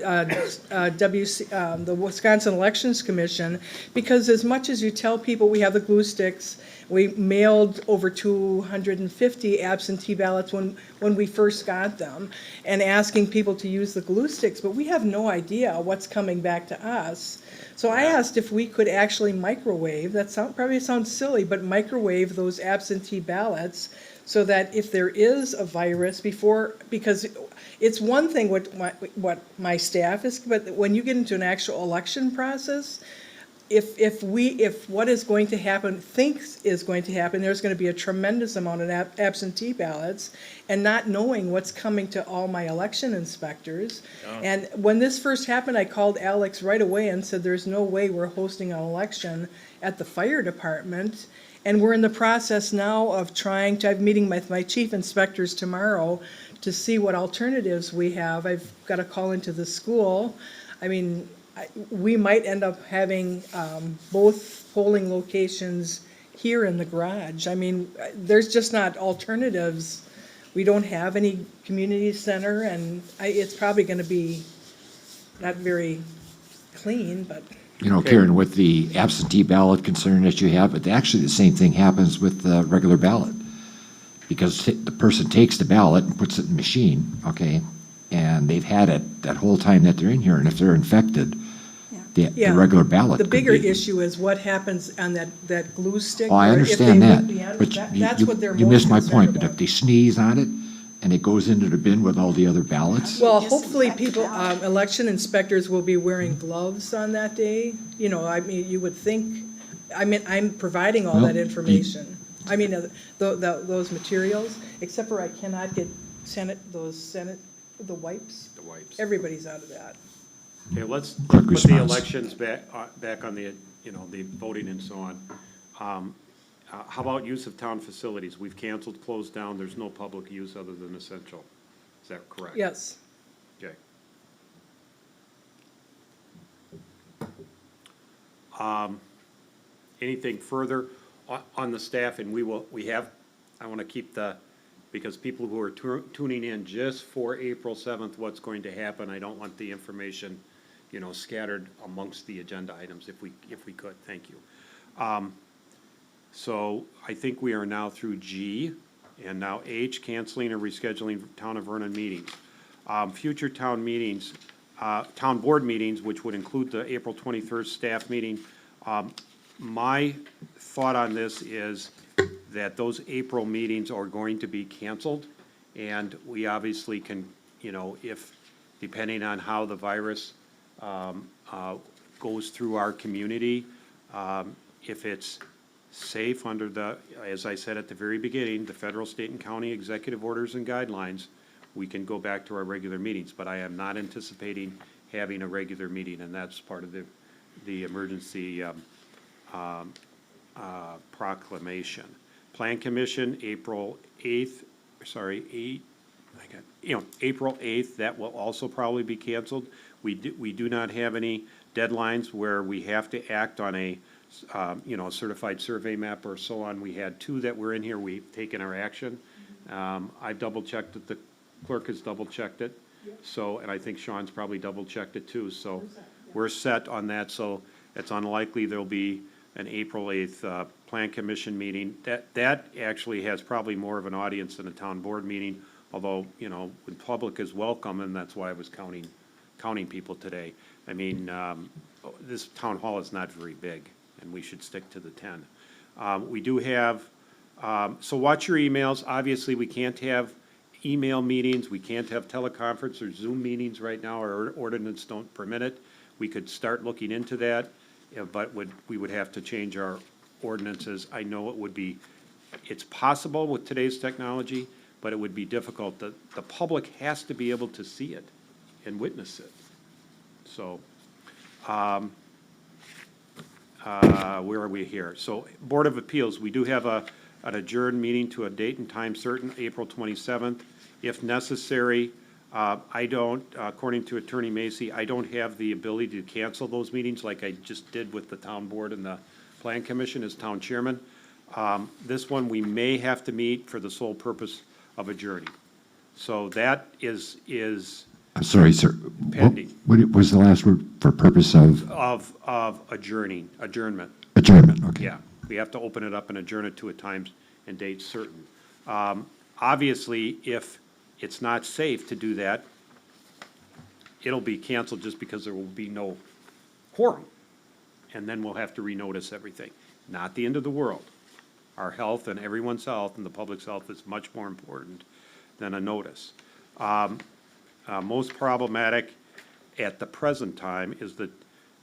the Wisconsin Elections Commission, because as much as you tell people we have the glue sticks, we mailed over 250 absentee ballots when we first got them, and asking people to use the glue sticks, but we have no idea what's coming back to us. So I asked if we could actually microwave, probably sounds silly, but microwave those absentee ballots so that if there is a virus because it's one thing what my staff is, but when you get into an actual election process, if what is going to happen, thinks is going to happen, there's gonna be a tremendous amount of absentee ballots, and not knowing what's coming to all my election inspectors. And when this first happened, I called Alex right away and said, there's no way we're hosting an election at the fire department. And we're in the process now of I'm meeting with my chief inspectors tomorrow to see what alternatives we have. I've got a call into the school. I mean, we might end up having both polling locations here in the garage. I mean, there's just not alternatives. We don't have any community center, and it's probably gonna be not very clean, but. You know, Karen, with the absentee ballot concern that you have, actually the same thing happens with the regular ballot. Because the person takes the ballot and puts it in the machine, okay? And they've had it that whole time that they're in here, and if they're infected, the Yeah. regular ballot The could bigger be. issue is what happens on that glue stick. Oh, I or if they understand rip the that, end- but That's what they're you most missed my concerned point, but about. if they sneeze on it and it goes into the bin with all the other ballots, Well, hopefully people, election inspectors will be wearing gloves on that day. You know, I mean, you would think, I'm providing all Well, that information. I mean, those materials, except for I cannot get the wipes. The wipes. Everybody's out of that. Okay, let's Quick put the response. elections back on the, you know, the voting and so on. How about use of town facilities? We've canceled, closed down, there's no public use other than essential. Is that correct? Yes. Okay. Anything further on the staff, and I want to keep because people who are tuning in just for April 7th, what's going to happen, I don't want the information, you know, scattered amongst the agenda items, if we could, thank you. So I think we are now through G, and now H, canceling or rescheduling Town of Vernon meetings. Future town meetings, town board meetings, which would include the April 23rd staff meeting. My thought on this is that those April meetings are going to be canceled, and we obviously can, you know, depending on how the virus goes through our community, if it's safe under as I said at the very beginning, the federal, state, and county executive orders and guidelines, we can go back to our regular meetings, but I am not anticipating having a regular meeting, and that's part of the emergency proclamation. Plan Commission, April 8th, April 8th, that will also probably be canceled. We do not have any deadlines where we have to act on a certified survey map or so on. We had two that were in here, we've taken our action. I've double-checked it, the clerk has double-checked it. So, and I think Sean's probably double-checked it too, so we're set on that, so it's unlikely there'll be an April 8th Plan Commission meeting. That actually has probably more of an audience than a town board meeting, although, you know, the public is welcome, and that's why I was counting people today. I mean, this town hall is not very big, and we should stick to the 10. We do have, so watch your emails. Obviously, we can't have email meetings, we can't have teleconference or Zoom meetings right now, our ordinance don't permit it. We could start looking into that, but we would have to change our ordinances. I know it would be, it's possible with today's technology, but it would be difficult. The public has to be able to see it and witness it. So, where are we here? So, Board of Appeals, we do have an adjourned meeting to a date and time certain, April 27th. If necessary, I don't, according to Attorney Macy, I don't have the ability to cancel those meetings like I just did with the town board and the Plan Commission as town chairman. This one, we may have to meet for the sole purpose of adjourning. So that is I'm sorry, sir. Pending. What was the last word for purpose of? of adjournment. Adjournment, okay. Yeah, we have to open it up and adjourn it to a time and date certain. Obviously, if it's not safe to do that, it'll be canceled just because there will be no quorum. And then we'll have to renotice everything. Not the end of the world. Our health and everyone's health and the public's health is much more important than a notice. Most problematic at the present time is the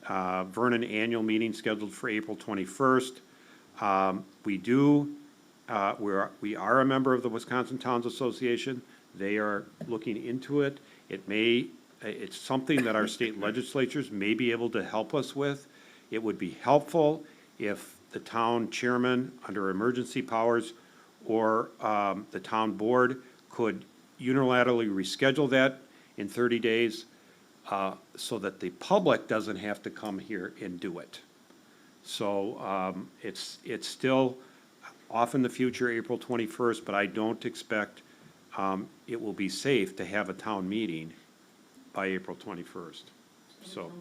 Vernon annual meeting scheduled for April 21st. We are a member of the Wisconsin Towns Association. They are looking into it. It's something that our state legislatures may be able to help us with. It would be helpful if the town chairman, under emergency powers, or the town board could unilaterally reschedule that in 30 days so that the public doesn't have to come here and do it. So it's still off in the future, April 21st, but I don't expect it will be safe to have a town meeting by April 21st. So,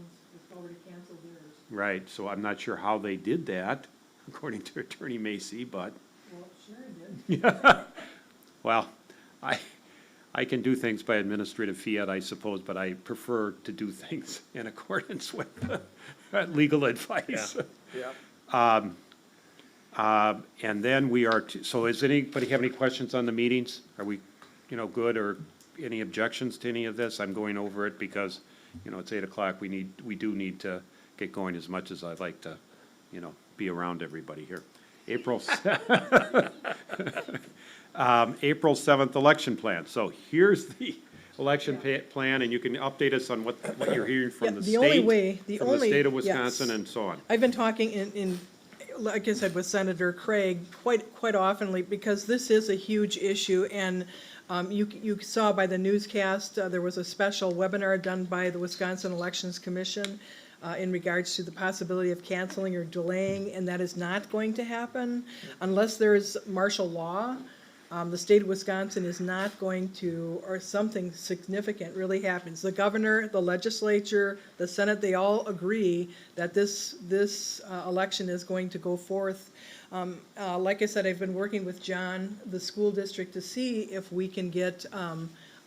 right, so I'm not sure how they did that, according to Attorney Macy, but. Well, Sharon did. Well, I can do things by administrative fiat, I suppose, but I prefer to do things in accordance with legal advice. Yeah. And then we are, so does anybody have any questions on the meetings? Are we, good, or any objections to any of this? I'm going over it because, it's 8 o'clock. We do need to get going as much as I'd like to, be around everybody here. April 7th election plan. So here's the election plan, and you can update us on what you're hearing Yeah, from the the only state, way- from the state of Wisconsin, and so on. I've been talking in, like I said, with Senator Craig quite oftenly, because this is a huge issue, and you saw by the newscast, there was a special webinar done by the Wisconsin Elections Commission in regards to the possibility of canceling or delaying, and that is not going to happen unless there's martial law. The state of Wisconsin is not going to, or something significant really happens. The governor, the legislature, the Senate, they all agree that this election is going to go forth. Like I said, I've been working with John, the school district, to see if we can get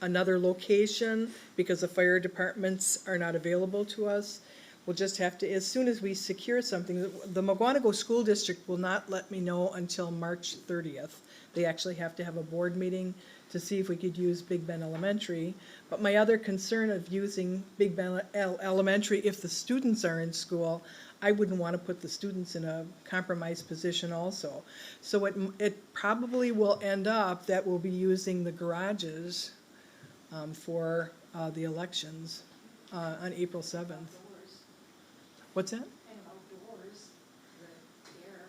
another location, because the fire departments are not available to us. We'll just have to, as soon as we secure something, the Mugwanago School District will not let me know until March 30th. They actually have to have a board meeting to see if we could use Big Bend Elementary. But my other concern of using Big Bend Elementary, if the students are in school, I wouldn't want to put the students in a compromised position also. So it probably will end up that we'll be using the garages for the elections on April 7th. What's that? And outdoors, the air,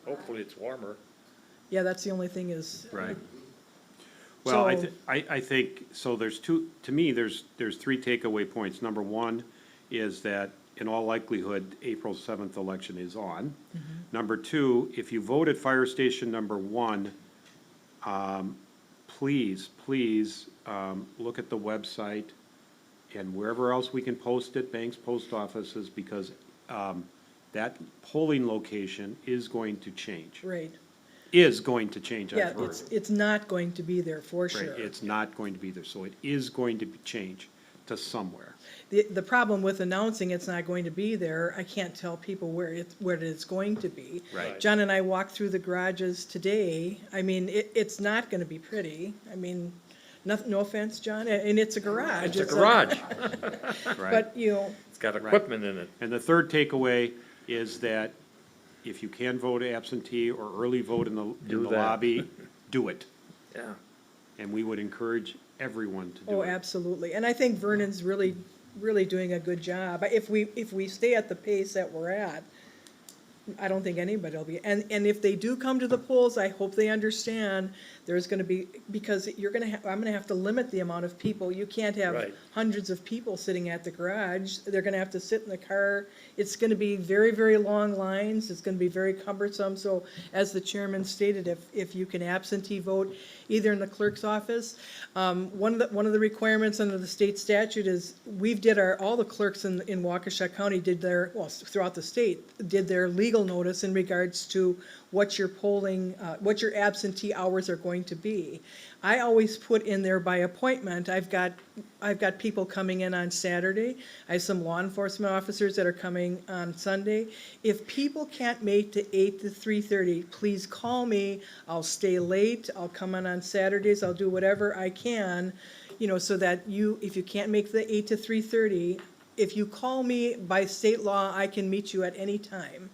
Hopefully it's warmer. Yeah, that's the only thing is. Right. Well, So- I think, so there's two, to me, there's 3 takeaway points. Number one is that in all likelihood, April 7th election is on. Number two, if you vote at fire station number 1, please, look at the website and wherever else we can post it, banks, post offices, because that polling location is going to change. Right. Is going to change, Yeah, I've heard. it's not going to be there for Right, sure. it's not going to be there, so it is going to change to somewhere. The problem with announcing it's not going to be there, I can't tell people where it's going to be. Right. John and I walked through the garages today. I mean, it's not gonna be pretty. I mean, no offense, John, and it's a garage. It's a garage. Right. But, you know, It's got equipment in it. And the third takeaway is that if you can vote absentee or early vote in the Do that. lobby, do it. Yeah. And we would encourage everyone to do oh, it. absolutely. And I think Vernon's really doing a good job. If we stay at the pace that we're at, I don't think anybody will be, and if they do come to the polls, I hope they understand there's gonna be, because I'm gonna have to limit the amount of people. You can't have Right. hundreds of people sitting at the garage. They're gonna have to sit in the car. It's gonna be very, very long lines. It's gonna be very cumbersome. So as the chairman stated, if you can absentee vote either in the clerk's office, one of the requirements under the state statute is all the clerks in Waukesha County did throughout the state, did their legal notice in regards to what your what your absentee hours are going to be. I always put in there by appointment. I've got people coming in on Saturday. I have some law enforcement officers that are coming on Sunday. If people can't make to 8 to 3:30, please call me. I'll stay late. I'll come on Saturdays. I'll do whatever I can, so that if you can't make the 8 to 3:30, if you call me by state law, I can meet you at any time.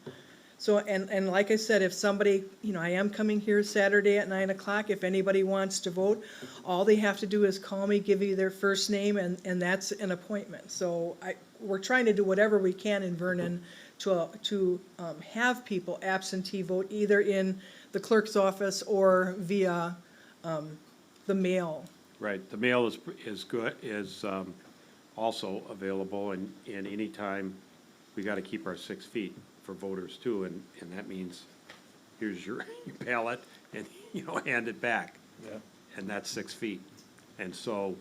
So, and like I said, if somebody, I am coming here Saturday at 9 o'clock, if anybody wants to vote, all they have to do is call me, give you their first name, and that's an appointment. So we're trying to do whatever we can in Vernon to have people absentee vote either in the clerk's office or via the mail. Right, the mail is good, also available, and anytime, we gotta keep our 6 feet for voters too, and that means, here's your ballot, and, hand it back. Yeah. And that's 6 feet. And so,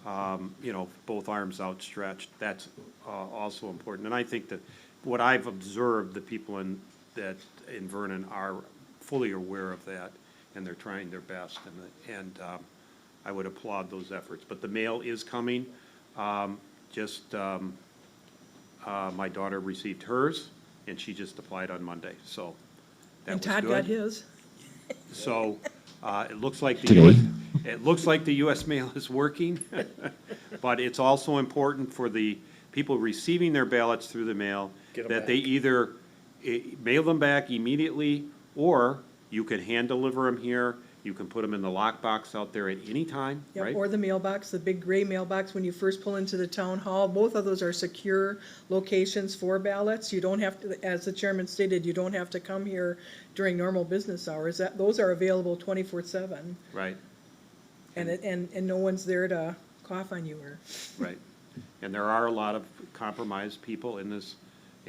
both arms outstretched, that's also important. And I think that what I've observed, the people in Vernon are fully aware of that, and they're trying their best, and I would applaud those efforts. But the mail is coming. My daughter received hers, and she just applied on Monday, so that And was Todd good. got his. So, it looks like Today? it looks like the US mail is working, but it's also important for the people receiving their ballots through the mail Get 'em that they back. either mail them back immediately, or you can hand deliver them here, you can put them in the lockbox out there at any time, Yeah, right? or the mailbox, the big gray mailbox when you first pull into the town hall. Both of those are secure locations for ballots. You don't have to, as the chairman stated, you don't have to come here during normal business hours. Those are available 24/7, Right, and no one's there to cough on you or. right. And there are a lot of compromised people in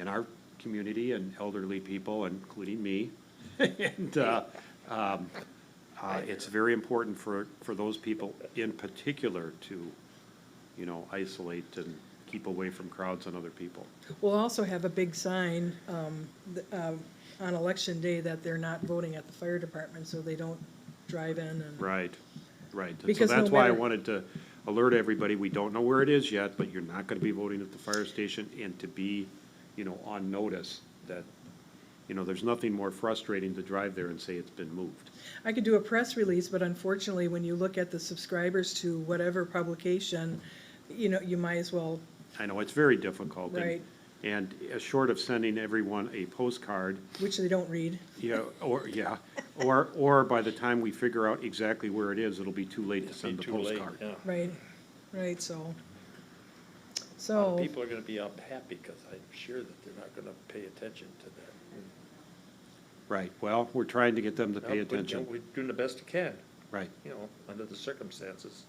our community, and elderly people, including me. And, it's very important for those people in particular to, isolate and keep away from crowds and other people. We'll also have a big sign on election day that they're not voting at the fire department, so they don't drive in and. Right, right. And so Because no that's why I matter- wanted to alert everybody, we don't know where it is yet, but you're not gonna be voting at the fire station, and to be, on notice that, there's nothing more frustrating to drive there and say it's been moved. I could do a press release, but unfortunately, when you look at the subscribers to whatever publication, you might as well, I know, it's very difficult. Right. And short of sending everyone a postcard, which they don't read. or by the time we figure out exactly where it is, it'll be too late to send the Too late, postcard. yeah. Right, so. A lot of people are gonna be unhappy, because I'm sure that they're not gonna pay attention to that. Right, well, we're trying to get them to pay Well, attention. We're doing the best we can, Right, under the circumstances.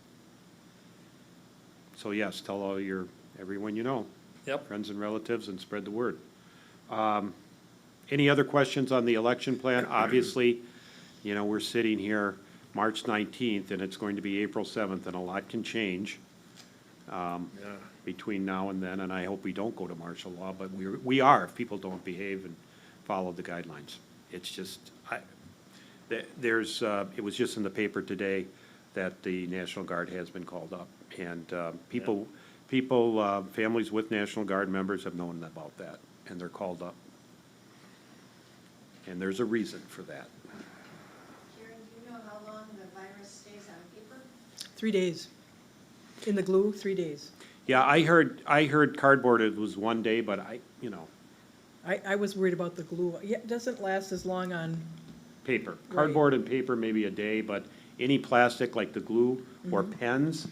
so yes, tell everyone you know, Yep. friends and relatives, and spread the word. Any other questions on the election plan? Obviously, we're sitting here March 19th, and it's going to be April 7th, and a lot can change. between now and then, and I hope we don't go to martial law, but we are if people don't behave and follow the guidelines. It's just, it was just in the paper today that the National Guard has been called up. And families with National Guard members have known about that, and they're called up. And there's a reason for that. Karen, do you know how long the virus stays on paper? 3 days. In the glue, 3 days. Yeah, I heard cardboard, it was 1 day, but I was worried about the glue. Yeah, it doesn't last as long on, paper. Right. Cardboard and paper, maybe a day, but any plastic like the glue or pens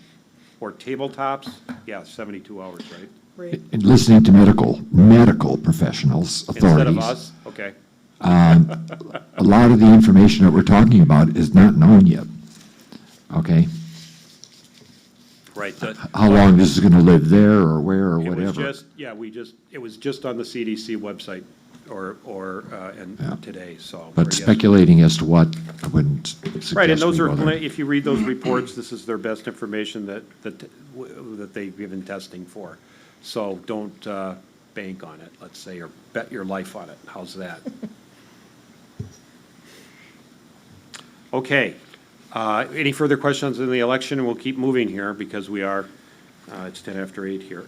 or tabletops, yeah, 72 hours, right? right? And listening to medical professionals, authorities. Instead of us, okay. A lot of the information that we're talking about is not known yet, okay? Right. How long this is going to live there or where or It was whatever. just, yeah, it was just on the CDC website and today, so. But speculating as to what, I wouldn't suggest Right, and those we are, go there. if you read those reports, this is their best information that they've given testing for. So don't bank on it, let's say, or bet your life on it. How's that? Okay. Any further questions on the election? We'll keep moving here because we are, it's 10 after 8 here.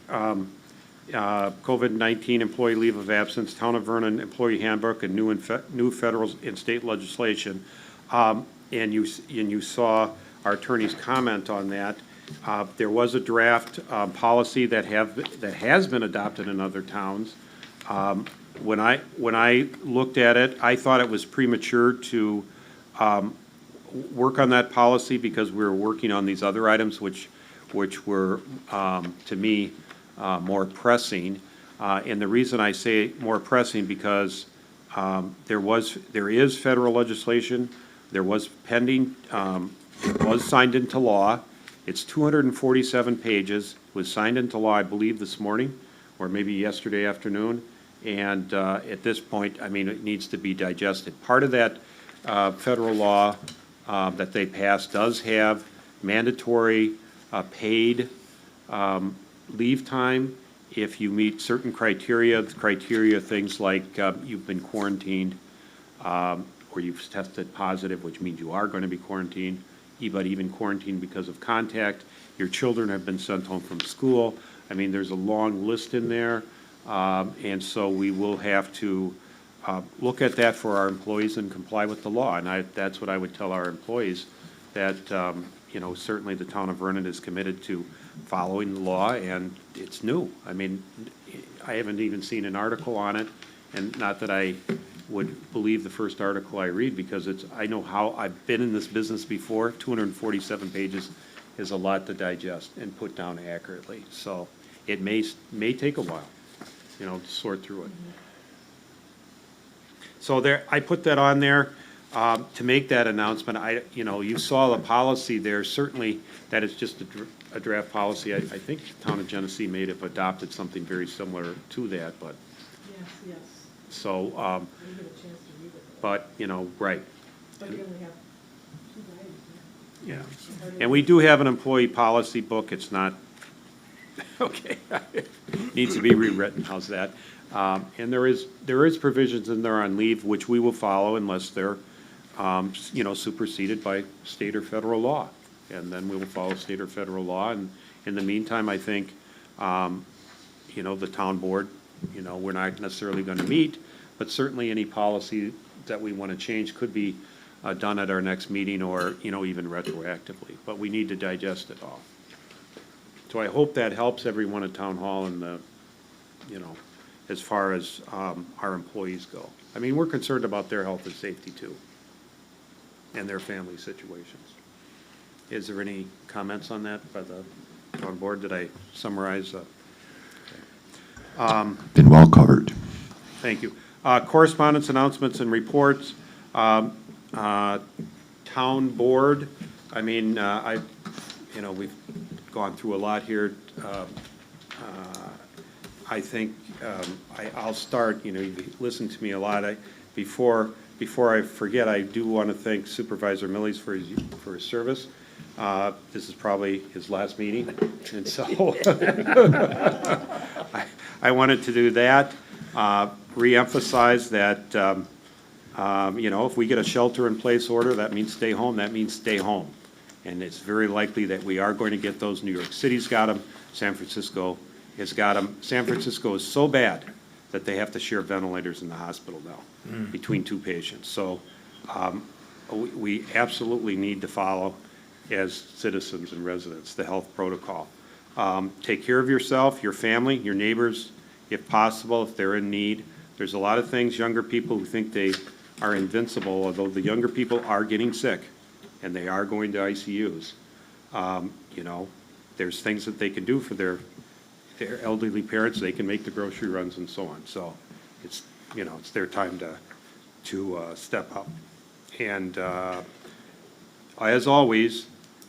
COVID-19 employee leave of absence, Town of Vernon employee handbook, and new federal and state legislation. And you saw our attorney's comment on that. There was a draft policy that has been adopted in other towns. When I looked at it, I thought it was premature to work on that policy because we were working on these other items which were, to me, more pressing. And the reason I say more pressing because there is federal legislation, there was pending, it was signed into law. It's 247 pages, was signed into law, I believe, this morning, or maybe yesterday afternoon. And at this point, I mean, it needs to be digested. Part of that federal law that they passed does have mandatory paid leave time if you meet certain criteria. Things like you've been quarantined or you've tested positive, which means you are going to be quarantined, but even quarantined because of contact. Your children have been sent home from school. I mean, there's a long list in there. And so we will have to look at that for our employees and comply with the law. And that's what I would tell our employees, that, certainly the town of Vernon is committed to following the law, and it's new. I mean, I haven't even seen an article on it, and not that I would believe the first article I read, because I know how, I've been in this business before. 247 pages is a lot to digest and put down accurately. So it may take a while, to sort through it. So I put that on there to make that announcement. You saw the policy there. Certainly, that is just a draft policy. I think the town of Genesee may have adopted something very similar to that, but Yes. so. I didn't get a chance to read it. But right. But we only have 2 items. Yeah. And we do have an employee policy book. It's not, okay, needs to be rewritten. How's that? And there is provisions in there on leave, which we will follow unless they're, superseded by state or federal law. And then we will follow state or federal law. And in the meantime, I think, the town board, we're not necessarily going to meet, but certainly any policy that we want to change could be done at our next meeting or, even retroactively. But we need to digest it all. So I hope that helps everyone at town hall and as far as our employees go. I mean, we're concerned about their health and safety too, and their family situations. Is there any comments on that by the town board? Did I summarize? Been well covered. Thank you. Correspondence, announcements, and reports. Town board, I mean, we've gone through a lot here. I think I'll start, you've listened to me a lot. Before I forget, I do want to thank Supervisor Millies for his service. This is probably his last meeting, and so I wanted to do that. Reemphasize that, if we get a shelter-in-place order, that means stay home, that means stay home. And it's very likely that we are going to get those. New York City's got them, San Francisco has got them. San Francisco is so bad that they have to share ventilators in the hospital now, between two patients. So we absolutely need to follow, as citizens and residents, the health protocol. Take care of yourself, your family, your neighbors, if possible, if they're in need. There's a lot of things, younger people who think they are invincible, although the younger people are getting sick, and they are going to ICUs. There's things that they can do for their elderly parents. They can make the grocery runs and so on. So it's their time to step up. And as always,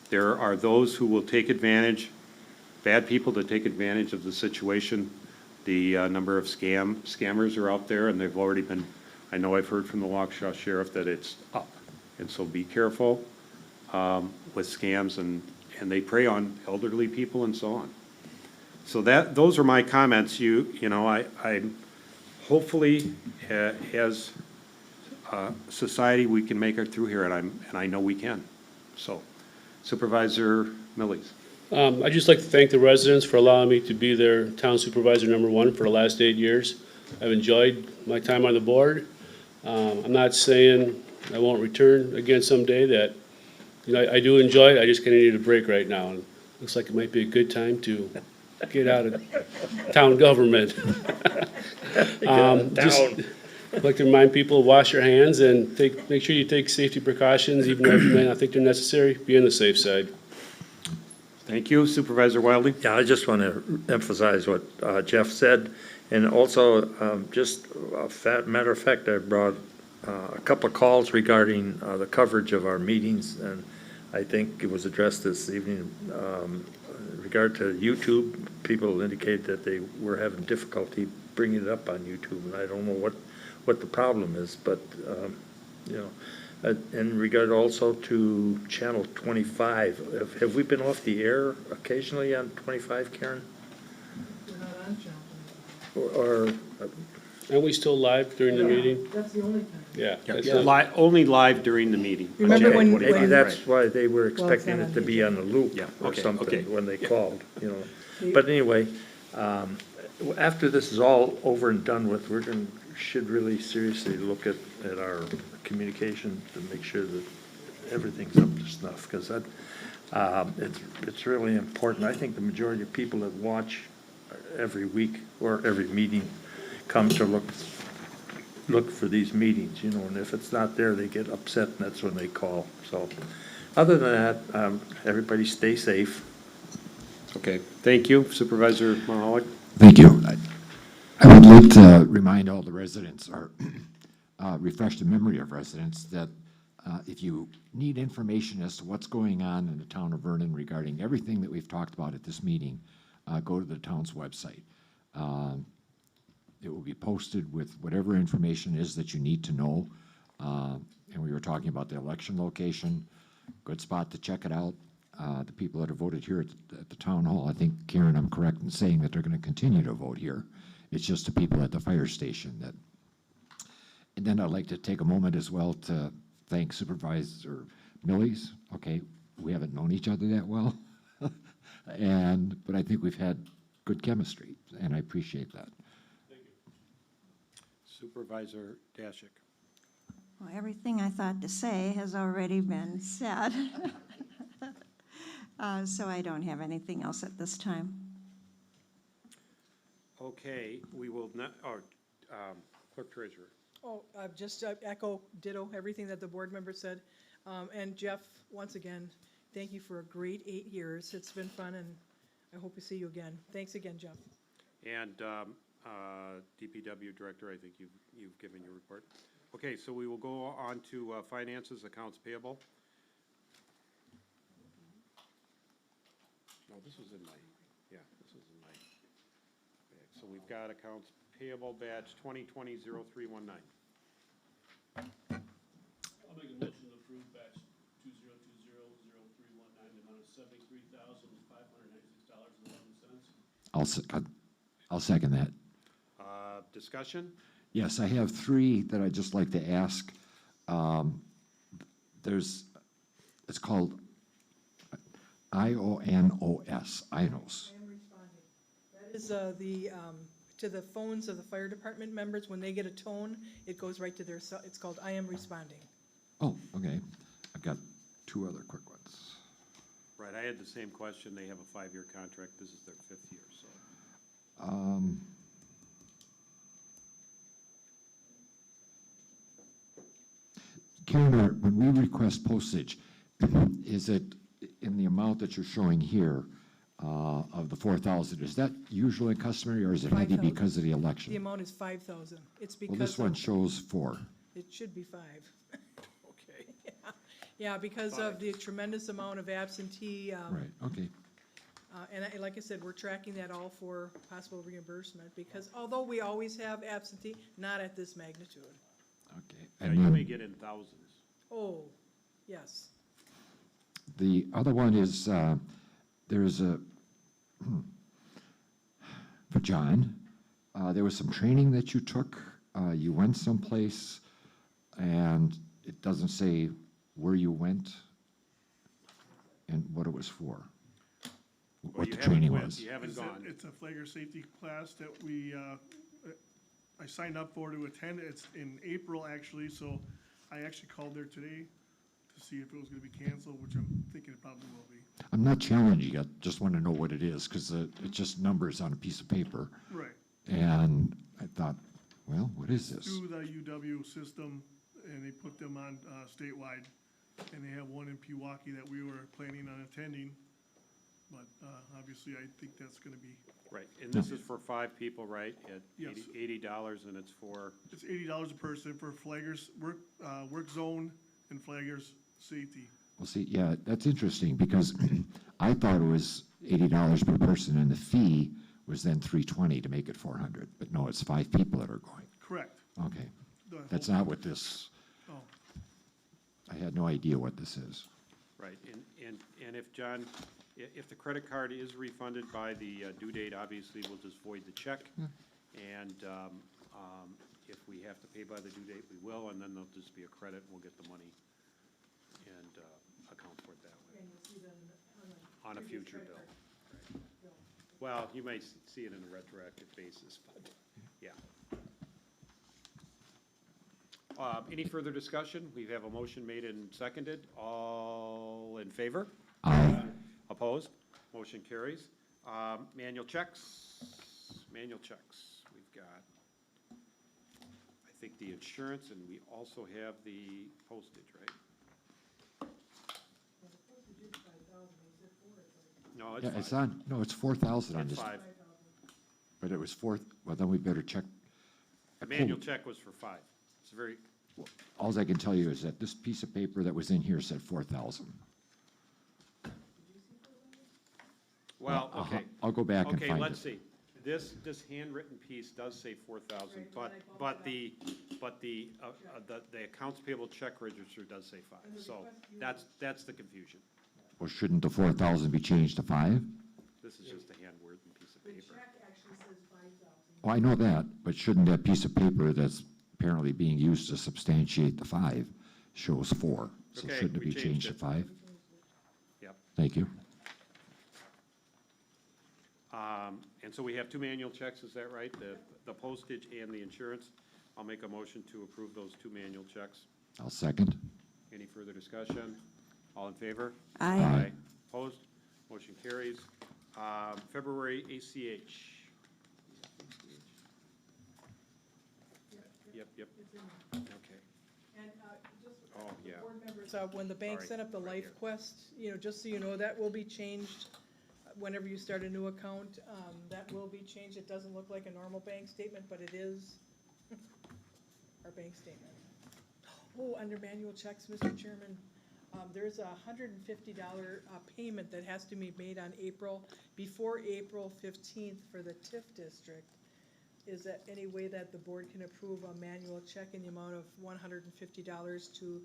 there are those who will take advantage, bad people that take advantage of the situation. The number of scammers are out there, and they've already been, I know I've heard from the Waukesha Sheriff that it's up. And so be careful with scams, and they prey on elderly people and so on. So those are my comments. I hopefully, as a society, we can make it through here, and I know we can. So, Supervisor Millies. I'd just like to thank the residents for allowing me to be their town supervisor #1 for the last 8 years. I've enjoyed my time on the board. I'm not saying I won't return again someday. That I do enjoy it. I just kind of need a break right now. And looks like it might be a good time to get out of town government. I'd like to remind people, wash your hands and make sure you take safety precautions, even though you may not think they're necessary. Be on the safe side. Thank you. Supervisor Wilding? Yeah, I just want to emphasize what Jeff said, and also, just a matter of fact, I brought a couple of calls regarding the coverage of our meetings, and I think it was addressed this evening. In regard to YouTube, people indicated that they were having difficulty bringing it up on YouTube, and I don't know what the problem is, but, in regard also to Channel 25, have we been off the air occasionally on 25, Karen? We're not on channel. Or Aren't we still live during the meeting? That's the only time. Yeah. that's Yeah, it. only live during the meeting. Remember okay, when- maybe that's why they were it's not expecting on it to be on the loop Yeah, or okay, something okay. when they Yeah. called, But anyway, after this is all over and done with, should really seriously look at our communication to make sure that everything's up to snuff, because it's really important. I think the majority of people that watch every week or every meeting come to look for these meetings, and if it's not there, they get upset, and that's when they call. So, other than that, everybody stay safe. Okay, thank you. Supervisor Mahalik? Thank you. I would like to remind all the residents, or refresh the memory of residents, that if you need information as to what's going on in the town of Vernon regarding everything that we've talked about at this meeting, go to the town's website. It will be posted with whatever information is that you need to know. And we were talking about the election location, good spot to check it out. The people that have voted here at the town hall, I think, Karen, I'm correct in saying that they're going to continue to vote here. It's just the people at the fire station that. And then I'd like to take a moment as well to thank Supervisor Millies. Okay, we haven't known each other that well, but I think we've had good chemistry, and I appreciate that. Supervisor Dashik? Well, everything I thought to say has already been said. So I don't have anything else at this time. Okay, we will not, Clerk Treasurer. Oh, just echo ditto everything that the board member said. And Jeff, once again, thank you for a great 8 years. It's been fun, and I hope to see you again. Thanks again, Jeff. And DPW Director, I think you've given your report. Okay, so we will go on to finances, accounts payable. No, this was in my bag. So we've got accounts payable batch 2020-0319. I'll make a motion to approve batch 2020-0319 in $73,596.11. I'll second that. Discussion? Yes, I have three that I'd just like to ask. It's called IONOS, INOS. I am responding. That is to the phones of the fire department members. When they get a tone, it goes right to their cell. It's called I am responding. Oh, okay. I've got two other quick ones. Right, I had the same question. They have a 5-year contract. This is their 5th year, so. Karen, when we request postage, is it in the amount that you're showing here of the 4,000? Is that usually customary, or is it heavy 5,000. because of the The election? amount is 5,000. It's Well, because this one of, shows 4. it should be 5. Okay. Yeah, because of the tremendous amount of absentee. Right, okay. Like I said, we're tracking that all for possible reimbursement, because although we always have absentee, not at this magnitude. Okay. Yeah, And you may then get in thousands. Oh, yes. the other one is, there's a, for John, there was some training that you took. You went someplace, and it doesn't say where you went and what it was for. Well, What you the haven't training went- was. You haven't gone. It's a flagger safety class that I signed up for to attend. It's in April, actually, so I actually called there today to see if it was gonna be canceled, which I'm thinking it probably will be. I'm not challenging you, just want to know what it is, because it's just numbers on a piece of paper. Right. And I thought, well, what is this? Through the UW system, and they put them on statewide. And they have one in Pewaukee that we were planning on attending. But obviously, I think that's gonna be, Right, and this is for 5 people, right? At Yes. $80, and it's for, it's $80 a person for flaggers, work zone and flaggers safety. Well, see, yeah, that's interesting, because I thought it was $80 per person, and the fee was then $320 to make it 400. But no, it's 5 people that are going. Correct. Okay. The That's whole- not what this, Oh, I had no idea what this is. right, and if, John, if the credit card is refunded by the due date, obviously, we'll just void the check. And if we have to pay by the due date, we will, and then there'll just be a credit, and we'll get the money and account for it that way, And you'll see that on a previous future credit bill. card. Well, you may see it in a retroactive basis, but, yeah. Any further discussion? We have a motion made and seconded. All in favor? Aye. Opposed? Motion carries. Manual checks, we've got, I think, the insurance, and we also have the postage, right? No, Yeah, it's it's on, no, it's 4,000 on It's this. 5. But it was 4, well, then we better check. The manual check was for 5. It's very, Alls I can tell you is that this piece of paper that was in here said 4,000. well, okay. I'll go back and Okay, find let's it. see. This handwritten piece does say 4,000, Right, but the accounts payable check register does say 5. So that's the confusion. Well, shouldn't the 4,000 be changed to 5? This is just a handwritten piece of The paper. check actually says 5,000. Well, I know that, but shouldn't that piece of paper that's apparently being used to substantiate the 5 shows 4? So Okay, shouldn't it we be changed changed to it. 5? Yep. Thank you. And so we have 2 manual checks, is that right? The postage and the insurance. I'll make a motion to approve those 2 manual checks. I'll second. Any further discussion? All in favor? Aye. Opposed? Motion carries. February ACH. Yep. It's in there. Okay. And just, Oh, yeah. board members, when the bank Sorry, set up the right here. LifeQuest, just so you know, that will be changed whenever you start a new account. That will be changed. It doesn't look like a normal bank statement, but it is our bank statement. Oh, under manual checks, Mr. Chairman, there's a $150 payment that has to be made on before April 15th for the TIF district. Is that any way that the board can approve a manual check in the amount of $150 to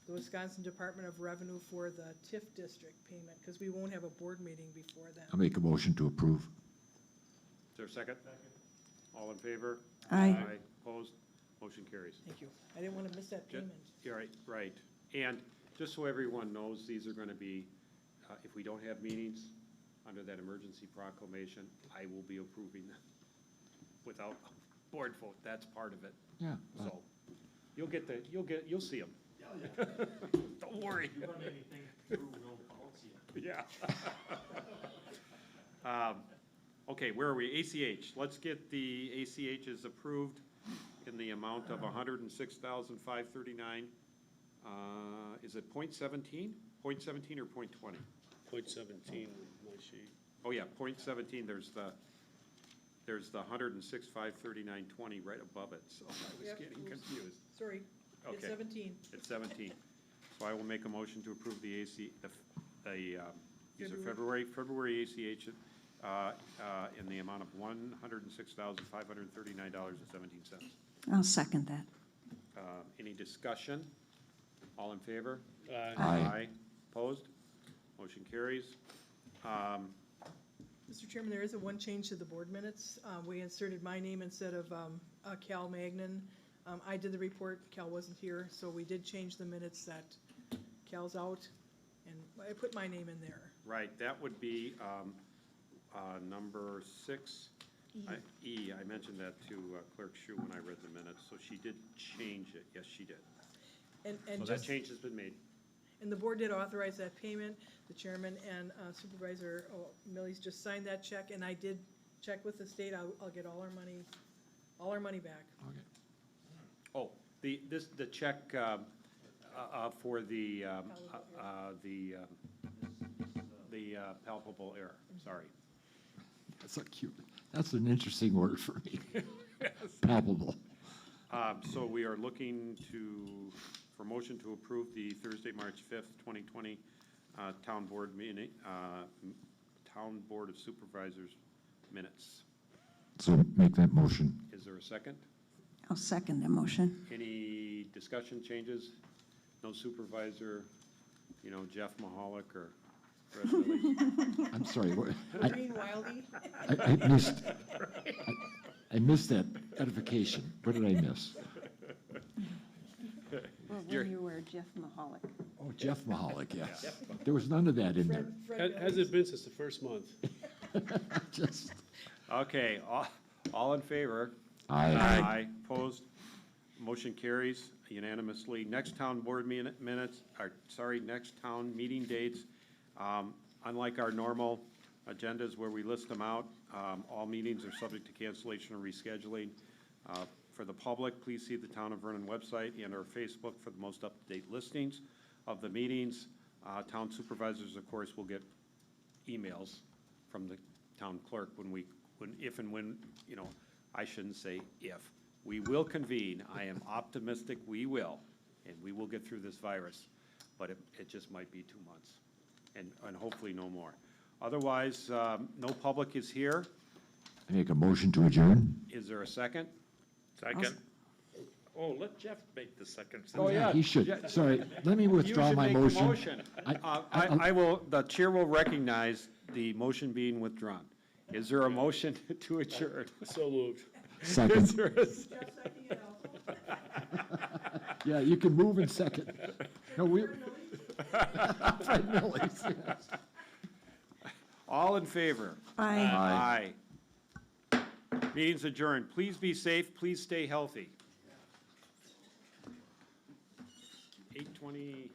the Wisconsin Department of Revenue for the TIF district payment, because we won't have a board meeting before then. I'll make a motion to approve. Is there a second? Second. All in favor? Aye. Opposed? Motion carries. Thank you. I didn't want to miss that payment. Yeah, right, right. And just so everyone knows, these are going to be, if we don't have meetings under that emergency proclamation, I will be approving them without a board vote. That's part of it. Yeah. So you'll see them. Don't worry. Yeah. Okay, where are we? ACH. Let's get the ACHs approved in the amount of $106,539. Is it .17? .17 or .20? .17 on my sheet. Oh, yeah, .17, there's the 106,539.20 right above it, so I was Yep, getting oops. confused. Sorry, Okay. it's 17. It's 17. So I will make a motion to approve the these are February ACH in the amount of $106,539.17. I'll second that. Any discussion? All in favor? Aye. Opposed? Motion carries. Mr. Chairman, there is a one change to the board minutes. We inserted my name instead of Cal Magnan. I did the report, Cal wasn't here, so we did change the minutes that Cal's out, and I put my name in there. Right, that would be number 6. E, I mentioned that to Clerk Shu when I read the minutes, so she did change it. Yes, she did. And So that just, change has been made. and the board did authorize that payment. The chairman and Supervisor Millies just signed that check, and I did check with the state. I'll get all our money back. Okay. Oh, the check for the palpable error, sorry. That's so cute. That's an interesting word for me. Palpable. So we are looking for motion to approve the Thursday, March 5th, 2020 Town Board meeting, Town Board of Supervisors minutes. So make that motion. Is there a second? I'll second the motion. Any discussion changes? No supervisor, Jeff Mahalik or Fred Lilly? I'm sorry. what- Green Wildy? I missed that edification. What did I miss? Well, You're- when you were Jeff Mahalik. Oh, Jeff Mahalik, yes. There was none of that in there. Fred Has Millies. it been since the first month? Just, Okay, all in favor? aye. Opposed? Motion carries unanimously. Next town board next town meeting dates. Unlike our normal agendas where we list them out, all meetings are subject to cancellation or rescheduling. For the public, please see the Town of Vernon website and our Facebook for the most up-to-date listings of the meetings. Town supervisors, of course, will get emails from the town clerk if and when, I shouldn't say if. We will convene. I am optimistic we will, and we will get through this virus, but it just might be 2 months, and hopefully no more. Otherwise, no public is here. I make a motion to adjourn. Is there a second? Second. Oh, let Jeff make the second. Oh, yeah. He should. Yeah. Sorry, let me withdraw my You should motion. make the motion. I will, the chair will recognize the motion being withdrawn. Is there a motion to adjourn? So moved. Second. Is there a Jeff seconded it also. Yeah, you can move in second. No, Fred Millies, yes. All in favor? Aye. Aye. Meeting's adjourned. Please be safe, please stay healthy. 8:20.